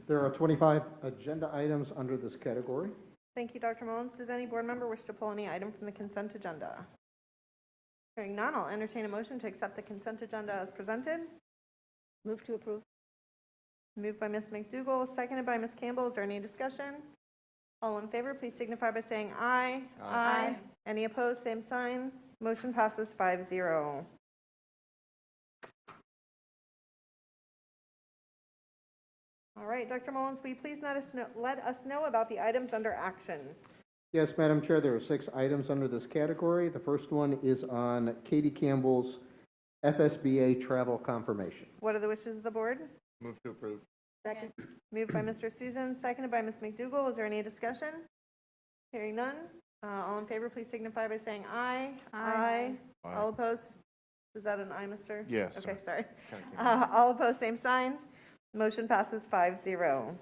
There are 25 agenda items under this category. Thank you, Dr. Mullins. Does any board member wish to pull any item from the consent agenda? Hearing none, I'll entertain a motion to accept the consent agenda as presented. Move to approve. Moved by Ms. McDougall, seconded by Ms. Campbell. Is there any discussion? All in favor, please signify by saying aye. Aye. Any opposed, same sign. Motion passes 5-0. All right, Dr. Mullins, will you please let us know about the items under action? Yes, Madam Chair, there are 6 items under this category. The first one is on Katie Campbell's FSBA travel confirmation. What are the wishes of the board? Move to approve. Second. Moved by Mr. Susan, seconded by Ms. McDougall. Is there any discussion? Hearing none. All in favor, please signify by saying aye. Aye. Aye. All opposed? Is that an aye, Mr.? Yes. Okay, sorry. Kinda came out. All opposed, same sign. Motion passes 5-0.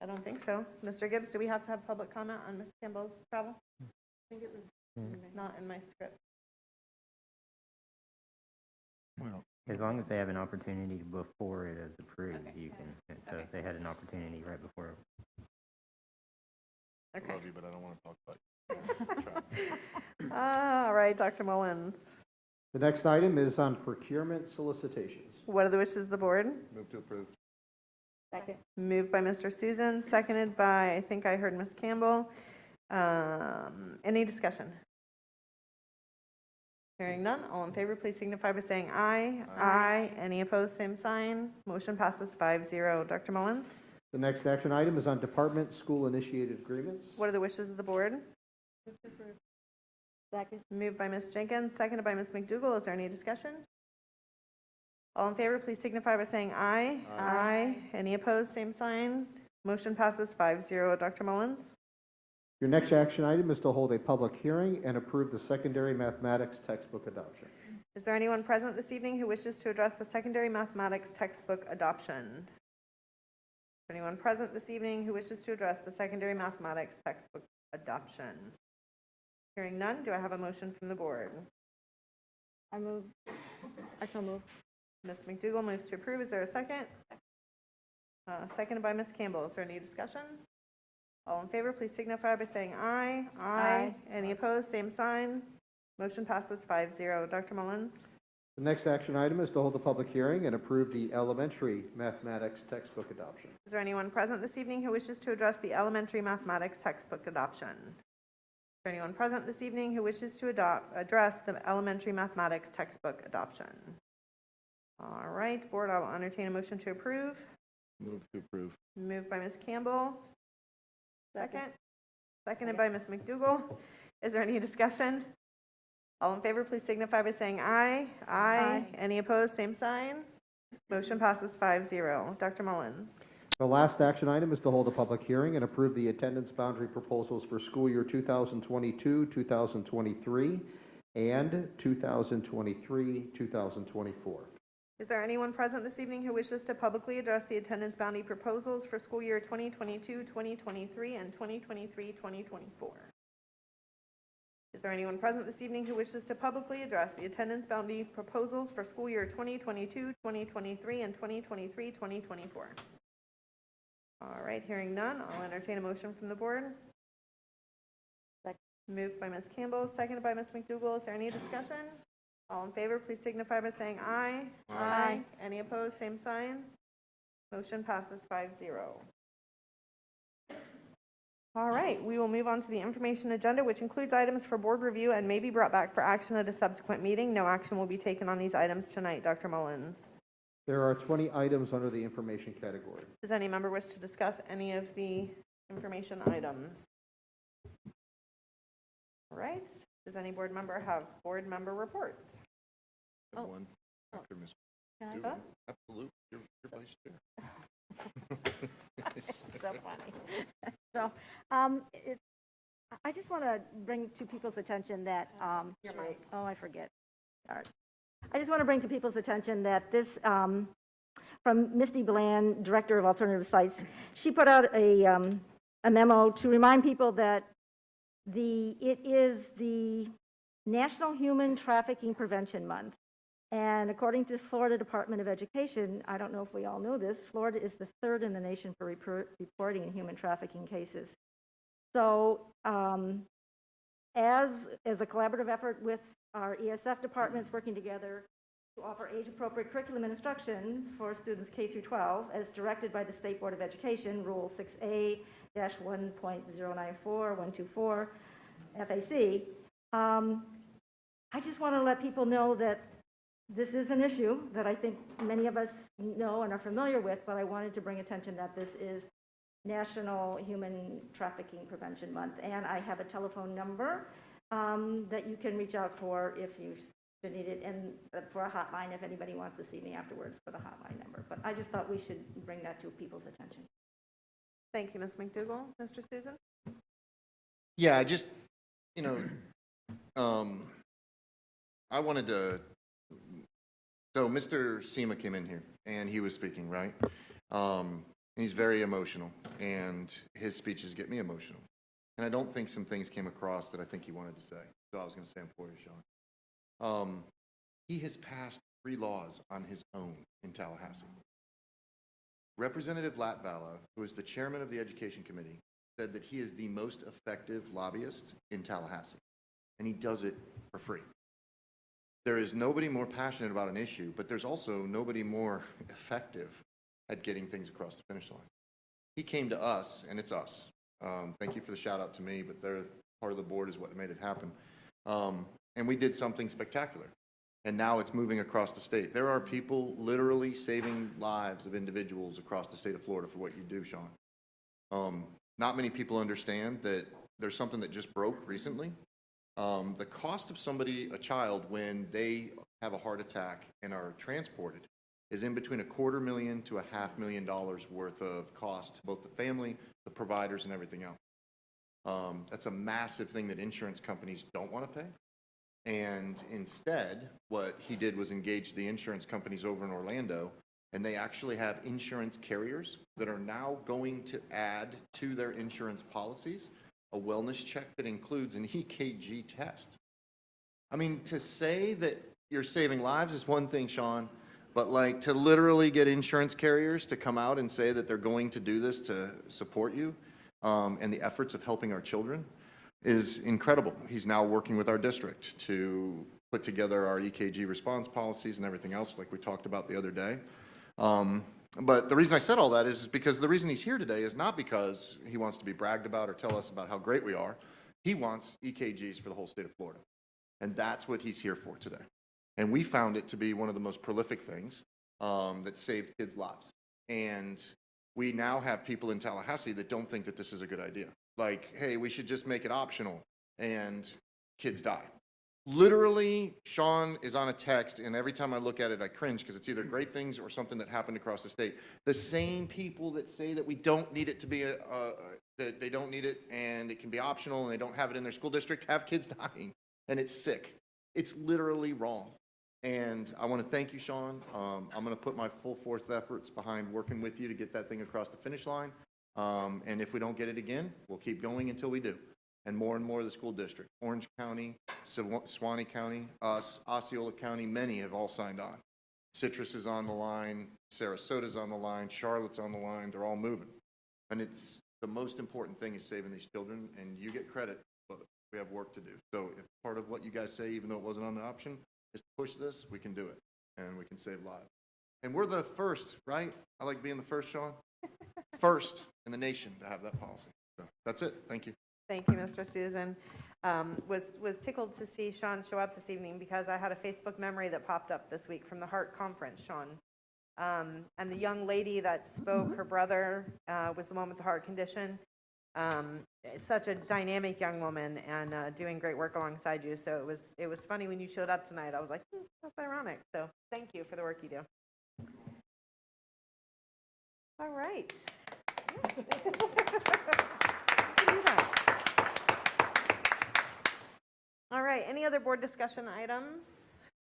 I don't think so. Mr. Gibbs, do we have to have public comment on Ms. Campbell's travel? I think it was Not in my script. Well, As long as they have an opportunity before it is approved, you can, so if they had an opportunity right before. I love you, but I don't want to talk about you. All right, Dr. Mullins. The next item is on procurement solicitations. What are the wishes of the board? Move to approve. Second. Moved by Mr. Susan, seconded by, I think I heard Ms. Campbell. Any discussion? Hearing none, all in favor, please signify by saying aye. Aye. Any opposed, same sign. Motion passes 5-0. Dr. Mullins, The next action item is on department school-initiated agreements. what are the wishes of the board? Second. Moved by Ms. Jenkins, seconded by Ms. McDougall. Is there any discussion? All in favor, please signify by saying aye. Aye. Any opposed, same sign. Motion passes 5-0. Dr. Mullins? Your next action item is to hold a public hearing and approve the secondary mathematics textbook adoption. Is there anyone present this evening who wishes to address the secondary mathematics textbook adoption? Is there anyone present this evening who wishes to address the secondary mathematics textbook adoption? Hearing none, do I have a motion from the board? I shall move. Ms. McDougall moves to approve. Is there a second? Seconded by Ms. Campbell. Is there any discussion? All in favor, please signify by saying aye. Aye. Any opposed, same sign. Motion passes 5-0. Dr. Mullins? The next action item is to hold a public hearing and approve the elementary mathematics textbook adoption. Is there anyone present this evening who wishes to address the elementary mathematics textbook adoption? Is there anyone present this evening who wishes to address the elementary mathematics textbook adoption? All right, board, I will entertain a motion to approve. Move to approve. Moved by Ms. Campbell. Second. Seconded by Ms. McDougall. Is there any discussion? All in favor, please signify by saying aye. Aye. Any opposed, same sign. Motion passes 5-0. Dr. Mullins? The last action item is to hold a public hearing and approve the attendance boundary proposals for school year 2022, 2023, and 2023, 2024. Is there anyone present this evening who wishes to publicly address the attendance boundary proposals for school year 2022, 2023, and 2023, 2024? Is there anyone present this evening who wishes to publicly address the attendance boundary proposals for school year 2022, 2023, and 2023, 2024? All right, hearing none, I'll entertain a motion from the board. Moved by Ms. Campbell, seconded by Ms. McDougal. Is there any discussion? All in favor, please signify by saying aye. Aye. Any opposed, same sign. Motion passes 5-0. All right, we will move on to the information agenda, which includes items for board review and may be brought back for action at a subsequent meeting. No action will be taken on these items tonight. Dr. Mullins. There are 20 items under the information category. Does any member wish to discuss any of the information items? All right, does any board member have board member reports? One after Ms. Can I McDougal. go? Absolutely. You're vice chair. So funny. So, I just want to bring to people's attention that, oh, I forget. Darn. I just want to bring to people's attention that this, from Misty Bland, Director of Alternative Sites, she put out a memo to remind people that it is the National Human Trafficking Prevention Month. And according to the Florida Department of Education, I don't know if we all know this, Florida is the third in the nation for reporting human trafficking cases. So as a collaborative effort with our ESF departments working together to offer age-appropriate curriculum and instruction for students K through 12, as directed by the State Board of Education, Rule 6A-1.094-124 FAC, I just want to let people know that this is an issue that I think many of us know and are familiar with, but I wanted to bring attention that this is National Human Trafficking Prevention Month. And I have a telephone number that you can reach out for if you should need it, and for a hotline if anybody wants to see me afterwards for the hotline number. But I just thought we should bring that to people's attention. Thank you, Ms. McDougal. Mr. Susan? Yeah, I just, I wanted to, so Mr. Sema came in here and he was speaking, right? And he's very emotional and his speeches get me emotional. And I don't think some things came across that I think he wanted to say. So I was going to say them for you, Sean. He has passed 3 laws on his own in Tallahassee. Representative Latvala, who is the chairman of the Education Committee, said that he is the most effective lobbyist in Tallahassee, and he does it for free. There is nobody more passionate about an issue, but there's also nobody more effective at getting things across the finish line. He came to us, and it's us. Thank you for the shout out to me, but they're part of the board is what made it happen. And we did something spectacular. And now it's moving across the state. There are people literally saving lives of individuals across the state of Florida for what you do, Sean. Not many people understand that there's something that just broke recently. The cost of a child, when they have a heart attack and are transported, is in between $250,000 to $500,000 worth of cost to both the family, the providers, and everything else. That's a massive thing that insurance companies don't want to pay. And instead, what he did was engage the insurance companies over in Orlando, and they actually have insurance carriers that are now going to add to their insurance policies a wellness check that includes an EKG test. I mean, to say that you're saving lives is one thing, Sean, but like to literally get insurance carriers to come out and say that they're going to do this to support you and the efforts of helping our children is incredible. He's now working with our district to put together our EKG response policies and everything else like we talked about the other day. But the reason I said all that is because the reason he's here today is not because he wants to be bragged about or tell us about how great we are. He wants EKGs for the whole state of Florida. And that's what he's here for today. And we found it to be one of the most prolific things that saved kids' lives. And we now have people in Tallahassee that don't think that this is a good idea. Like, hey, we should just make it optional and kids die. Literally, Sean is on a text, and every time I look at it, I cringe because it's either great things or something that happened across the state. The same people that say that we don't need it to be, that they don't need it and it can be optional and they don't have it in their school district have kids dying, and it's sick. It's literally wrong. And I want to thank you, Sean. I'm going to put my full force efforts behind working with you to get that thing across the finish line. And if we don't get it again, we'll keep going until we do. And more of the school district, Orange County, Suwannee County, us, Osceola County, many have all signed on. Citrus is on the line, Sarasota's on the line, Charlotte's on the line, they're all moving. And it's, the most important thing is saving these children, and you get credit, but we have work to do. So if part of what you guys say, even though it wasn't on the option, is to push this, we can do it, and we can save lives. And we're the first, right? I like being the first, Sean. First in the nation to have that policy. So that's it. Thank you. Thank you, Mr. Susan. Was tickled to see Sean show up this evening because I had a Facebook memory that popped up this week from the Heart Conference, Sean. And the young lady that spoke, her brother was the one with the heart condition. Such a dynamic young woman and doing great work alongside you. So it was funny when you showed up tonight. I was like, that's ironic. So thank you for the work you do. All right. All right, any other board discussion items?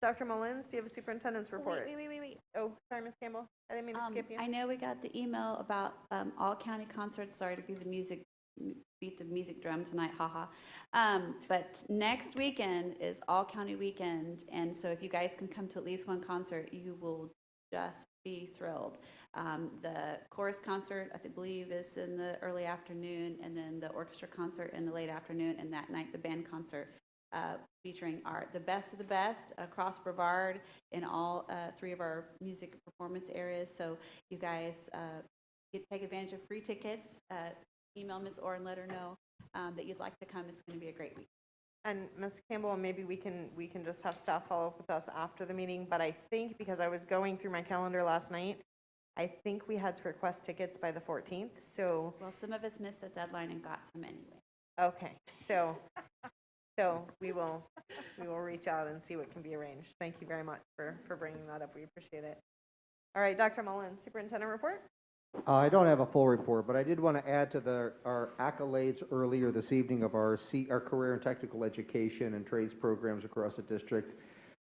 Dr. Mullins, do you have a superintendent's report? Wait. Oh, sorry, Ms. Campbell. I didn't mean to skip you. I know we got the email about all county concerts. Sorry to beat the music drum tonight, haha. But next weekend is all county weekend, and so if you guys can come to at least one concert, you will just be thrilled. The chorus concert, I believe, is in the early afternoon, and then the orchestra concert in the late afternoon, and that night the band concert featuring the best of the best across Brevard in all three of our music performance areas. So you guys take advantage of free tickets. Email Ms. Orr and let her know that you'd like to come. It's going to be a great week. And Ms. Campbell, maybe we can just have staff follow up with us after the meeting, but I think, because I was going through my calendar last night, I think we had to request tickets by the 14th, so. Well, some of us missed the deadline and got some anyway. Okay, so we will reach out and see what can be arranged. Thank you very much for bringing that up. We appreciate it. All right, Dr. Mullins, superintendent report? I don't have a full report, but I did want to add to our accolades earlier this evening of our career and technical education and trades programs across the district.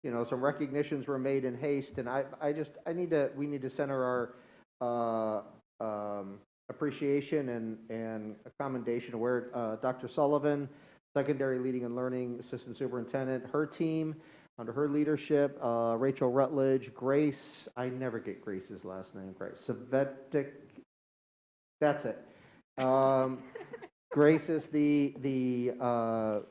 You know, some recognitions were made in haste, and we need to center our appreciation and commendation where Dr. Sullivan, secondary leading and learning assistant superintendent, her team under her leadership, Rachel Rutledge, Grace, I never get Grace's last name, Grace Savetic, that's it. Grace is the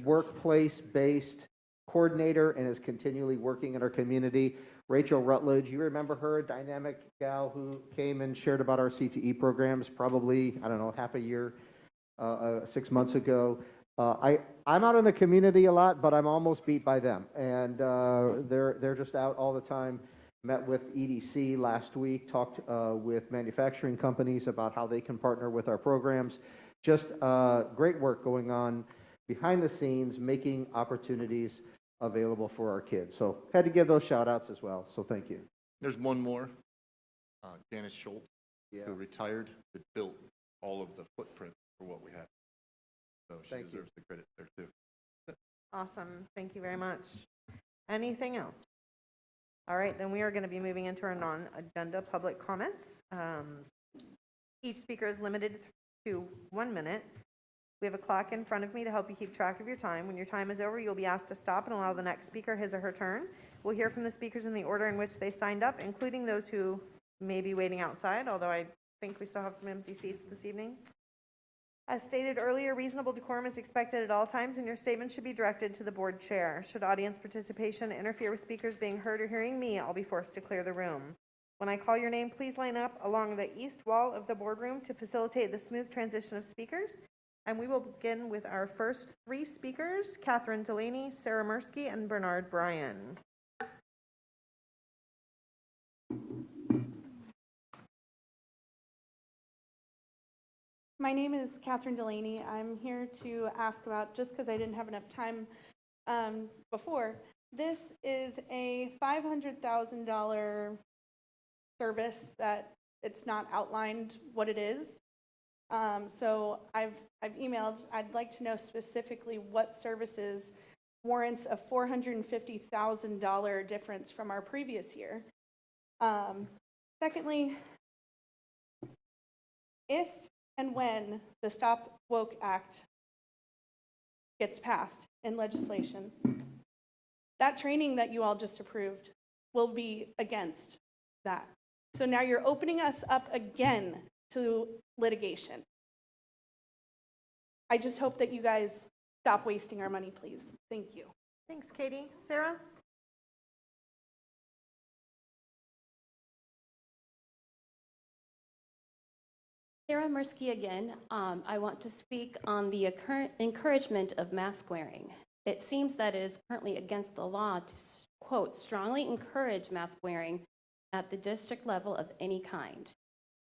workplace-based coordinator and is continually working in our community. Rachel Rutledge, you remember her, dynamic gal who came and shared about our CTE programs probably, I don't know, half a year, 6 months ago. I'm out in the community a lot, but I'm almost beat by them. And they're just out all the time. Met with EDC last week, talked with manufacturing companies about how they can partner with our programs. Just great work going on behind the scenes, making opportunities available for our kids. So had to give those shout outs as well. So thank you. There's one more. Janice Schultz, who retired, that built all of the footprint for what we have. So she deserves the credit there too. Awesome. Thank you very much. Anything else? All right, then we are going to be moving into our non-agenda public comments. Each speaker is limited to 1 minute. We have a clock in front of me to help you keep track of your time. When your time is over, you'll be asked to stop and allow the next speaker his or her turn. We'll hear from the speakers in the order in which they signed up, including those who may be waiting outside, although I think we still have some empty seats this evening. As stated earlier, reasonable decorum is expected at all times, and your statement should be directed to the board chair. Should audience participation interfere with speakers being heard or hearing me, I'll be forced to clear the room. When I call your name, please line up along the east wall of the boardroom to facilitate the smooth transition of speakers. And we will begin with our first 3 speakers, Catherine Delaney, Sarah Mirsky, and Bernard Bryan. My name is Catherine Delaney. I'm here to ask about, just because I didn't have enough time before, this is a $500,000 service that it's not outlined what it is. So I've emailed, I'd like to know specifically what services warrants a $450,000 difference from our previous year. Secondly, if and when the Stop Woke Act gets passed in legislation, that training that you all just approved will be against that. So now you're opening us up again to litigation. I just hope that you guys stop wasting our money, please. Thank you. Thanks, Katie. Sarah? Sarah Mirsky again. I want to speak on the encouragement of mask wearing. It seems that it is currently against the law to, quote, strongly encourage mask wearing at the district level of any kind.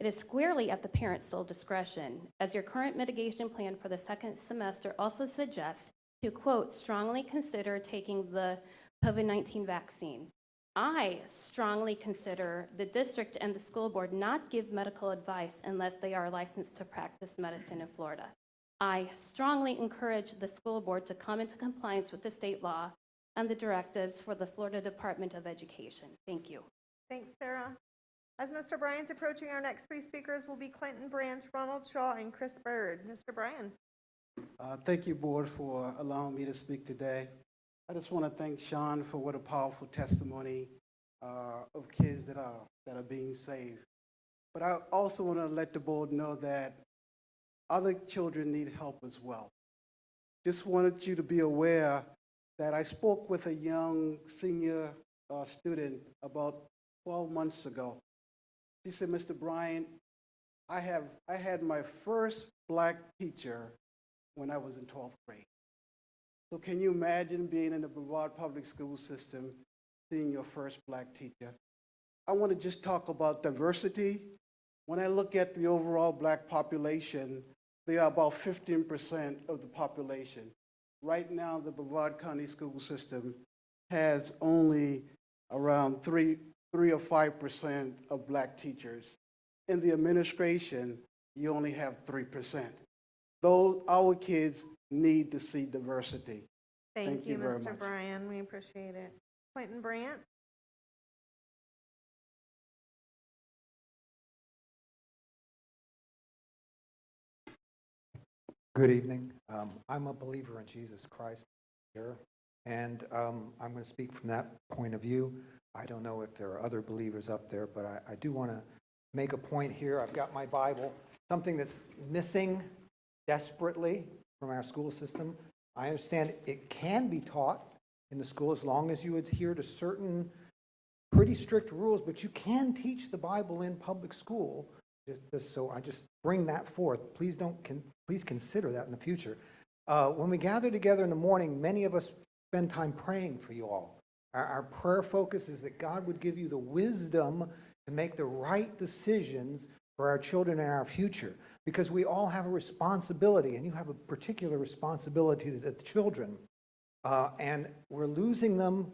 It is squarely at the parent's sole discretion, as your current mitigation plan for the second semester also suggests to, quote, strongly consider taking the COVID-19 vaccine. I strongly consider the district and the school board not give medical advice unless they are licensed to practice medicine in Florida. I strongly encourage the school board to come into compliance with the state law and the directives for the Florida Department of Education. Thank you. Thanks, Sarah. As Mr. Bryan's approaching, our next three speakers will be Clinton Branch, Ronald Shaw, and Chris Bird. Mr. Bryan. Thank you, Board, for allowing me to speak today. I just want to thank Sean for what a powerful testimony of kids that are being saved. But I also want to let the board know that other children need help as well. Just wanted you to be aware that I spoke with a young senior student about 12 months ago. She said, Mr. Bryan, I had my first black teacher when I was in 12th grade. So can you imagine being in the Brevard Public School System, seeing your first black teacher? I want to just talk about diversity. When I look at the overall black population, they are about 15% of the population. Right now, the Brevard County School System has only around 3 or 5% of black teachers. In the administration, you only have 3%. Though our kids need to see diversity. Thank you, very Mr. much. Bryan. We appreciate it. Clinton Branch. Good evening. I'm a believer in Jesus Christ here, and I'm going to speak from that point of view. I don't know if there are other believers up there, but I do want to make a point here. I've got my Bible, something that's missing desperately from our school system. I understand it can be taught in the school as long as you adhere to certain pretty strict rules, but you can teach the Bible in public school. So I just bring that forth. Please consider that in the future. When we gather together in the morning, many of us spend time praying for you all. Our prayer focus is that God would give you the wisdom to make the right decisions for our children and our future, because we all have a responsibility, and you have a particular responsibility to the children, and we're losing them.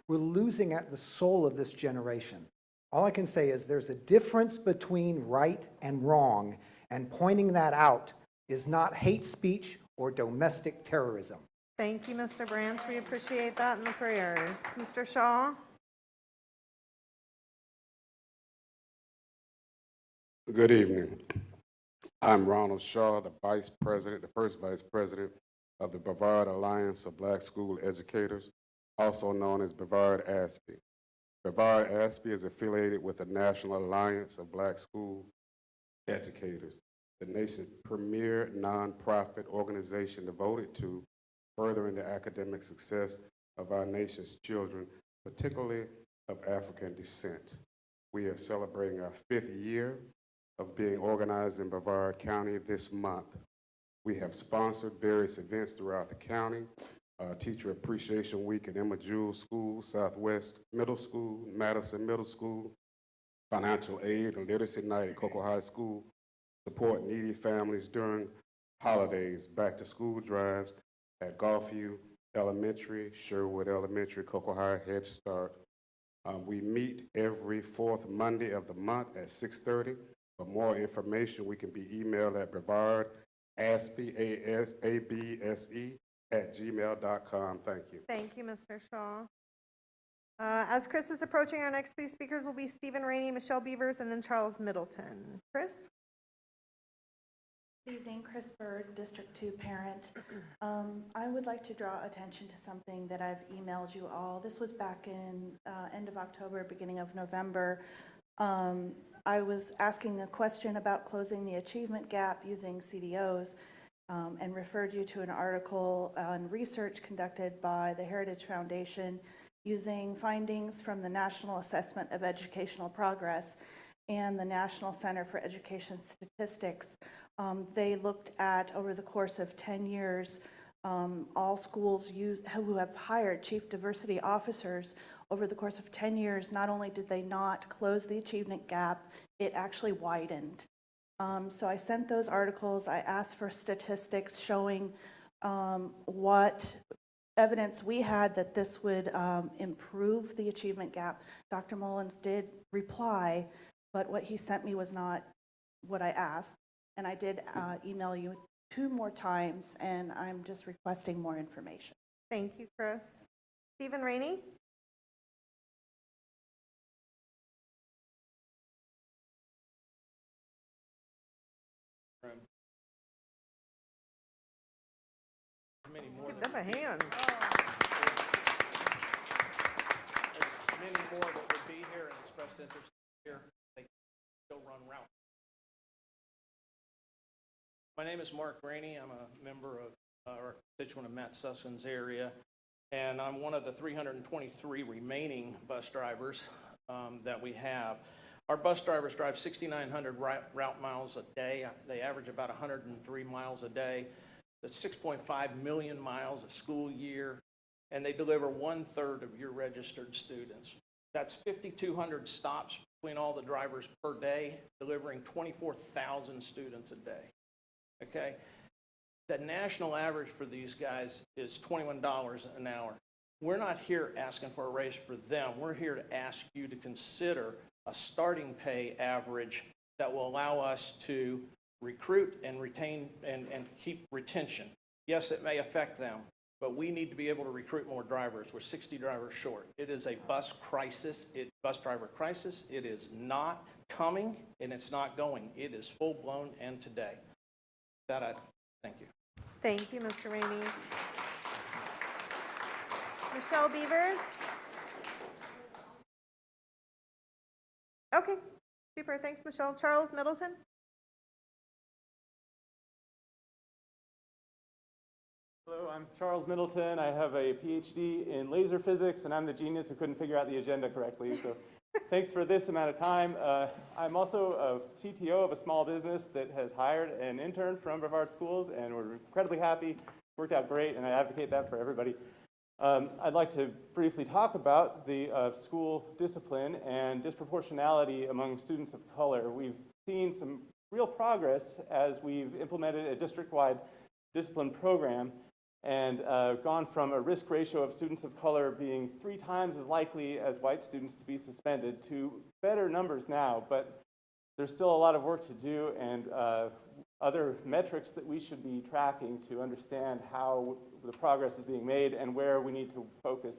We're losing at the soul of this generation. All I can say is there's a difference between right and wrong, and pointing that out is not hate speech or domestic terrorism. Thank you, Mr. Branch. We appreciate that in the prayers. Mr. Shaw. Good evening. I'm Ronald Shaw, the first vice president of the Brevard Alliance of Black School Educators, also known as Brevard ASBE. Brevard ASBE is affiliated with the National Alliance of Black School Educators, the nation's premier nonprofit organization devoted to furthering the academic success of our nation's children, particularly of African descent. We are celebrating our 5th year of being organized in Brevard County this month. We have sponsored various events throughout the county, Teacher Appreciation Week at Emma Jewell School, Southwest Middle School, Madison Middle School, Financial Aid and Literacy Night at Cocoa High School, support needy families during holidays, back to school drives at Gulfview Elementary, Sherwood Elementary, Cocoa High, Head Start. We meet every 4th Monday of the month at 6:30. For more information, we can be emailed at brevardabse@gmail.com. Thank you. Thank you, Mr. Shaw. As Chris is approaching, our next three speakers will be Stephen Rainey, Michelle Beavers, and then Charles Middleton. Chris? Good evening, Chris Bird, District 2 parent. I would like to draw attention to something that I've emailed you all. This was back in end of October, beginning of November. I was asking a question about closing the achievement gap using CDOs, and referred you to an article on research conducted by the Heritage Foundation using findings from the National Assessment of Educational Progress and the National Center for Education Statistics. They looked at, over the course of 10 years, all schools who have hired chief diversity officers over the course of 10 years. Not only did they not close the achievement gap, it actually widened. So I sent those articles. I asked for statistics showing what evidence we had that this would improve the achievement gap. Dr. Mullins did reply, but what he sent me was not what I asked. And I did email you 2 more times, and I'm just requesting more information. Thank you, Chris. Stephen Rainey? Give them a hand. There's many more that would be here and expressed interest here. They still run route. My name is Mark Rainey. I'm a member of or constituent of Matt Sussman's area, and I'm one of the 323 remaining bus drivers that we have. Our bus drivers drive 6,900 route miles a day. They average about 103 miles a day. That's 6.5 million miles a school year, and they deliver 1/3 of your registered students. That's 5,200 stops between all the drivers per day, delivering 24,000 students a day. Okay? The national average for these guys is $21 an hour. We're not here asking for a raise for them. We're here to ask you to consider a starting pay average that will allow us to recruit and retain and keep retention. Yes, it may affect them, but we need to be able to recruit more drivers. We're 60 drivers short. It is a bus crisis, bus driver crisis. It is not coming and it's not going. It is full blown and today. That I thank you. Thank you, Mr. Rainey. Michelle Beavers? Okay, super. Thanks, Michelle. Charles Middleton? Hello, I'm Charles Middleton. I have a PhD in laser physics, and I'm the genius who couldn't figure out the agenda correctly. So thanks for this amount of time. I'm also a CTO of a small business that has hired an intern from Brevard Schools, and we're incredibly happy. Worked out great, and I advocate that for everybody. I'd like to briefly talk about the school discipline and disproportionality among students of color. We've seen some real progress as we've implemented a district-wide discipline program and gone from a risk ratio of students of color being 3 times as likely as white students to be suspended to better numbers now, but there's still a lot of work to do and other metrics that we should be tracking to understand how the progress is being made and where we need to focus.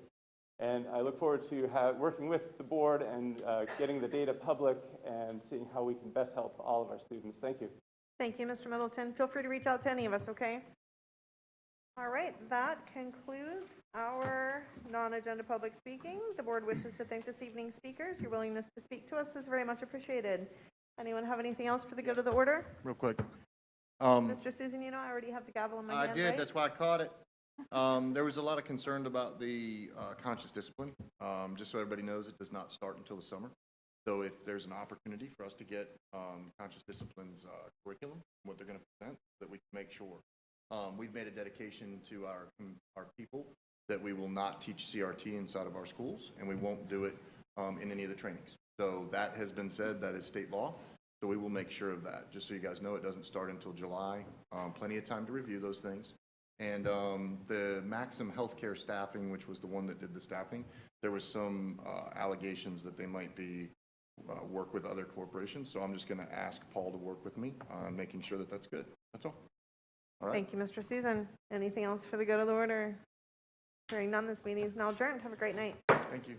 And I look forward to working with the board and getting the data public and seeing how we can best help all of our students. Thank you. Thank you, Mr. Middleton. Feel free to reach out to any of us, okay? All right, that concludes our non-agenda public speaking. The board wishes to thank this evening's speakers. Your willingness to speak to us is very much appreciated. Anyone have anything else for the good of the order? Real quick. Mr. Susan, you know I already have the gavel in my hand, I did, right? that's why I caught it. There was a lot of concern about the conscious discipline. Just so everybody knows, it does not start until the summer. So if there's an opportunity for us to get conscious disciplines curriculum, what they're going to present, that we can make sure. We've made a dedication to our people that we will not teach CRT inside of our schools, and we won't do it in any of the trainings. So that has been said, that is state law. So we will make sure of that. Just so you guys know, it doesn't start until July. Plenty of time to review those things. And the Maxim Healthcare staffing, which was the one that did the staffing, there was some allegations that they might be work with other corporations. So I'm just going to ask Paul to work with me on making sure that that's good. That's all. All right. Thank you, Mr. Susan. Anything else for the good of the order? Hearing none, this meeting is now adjourned. Have a great night. Thank you.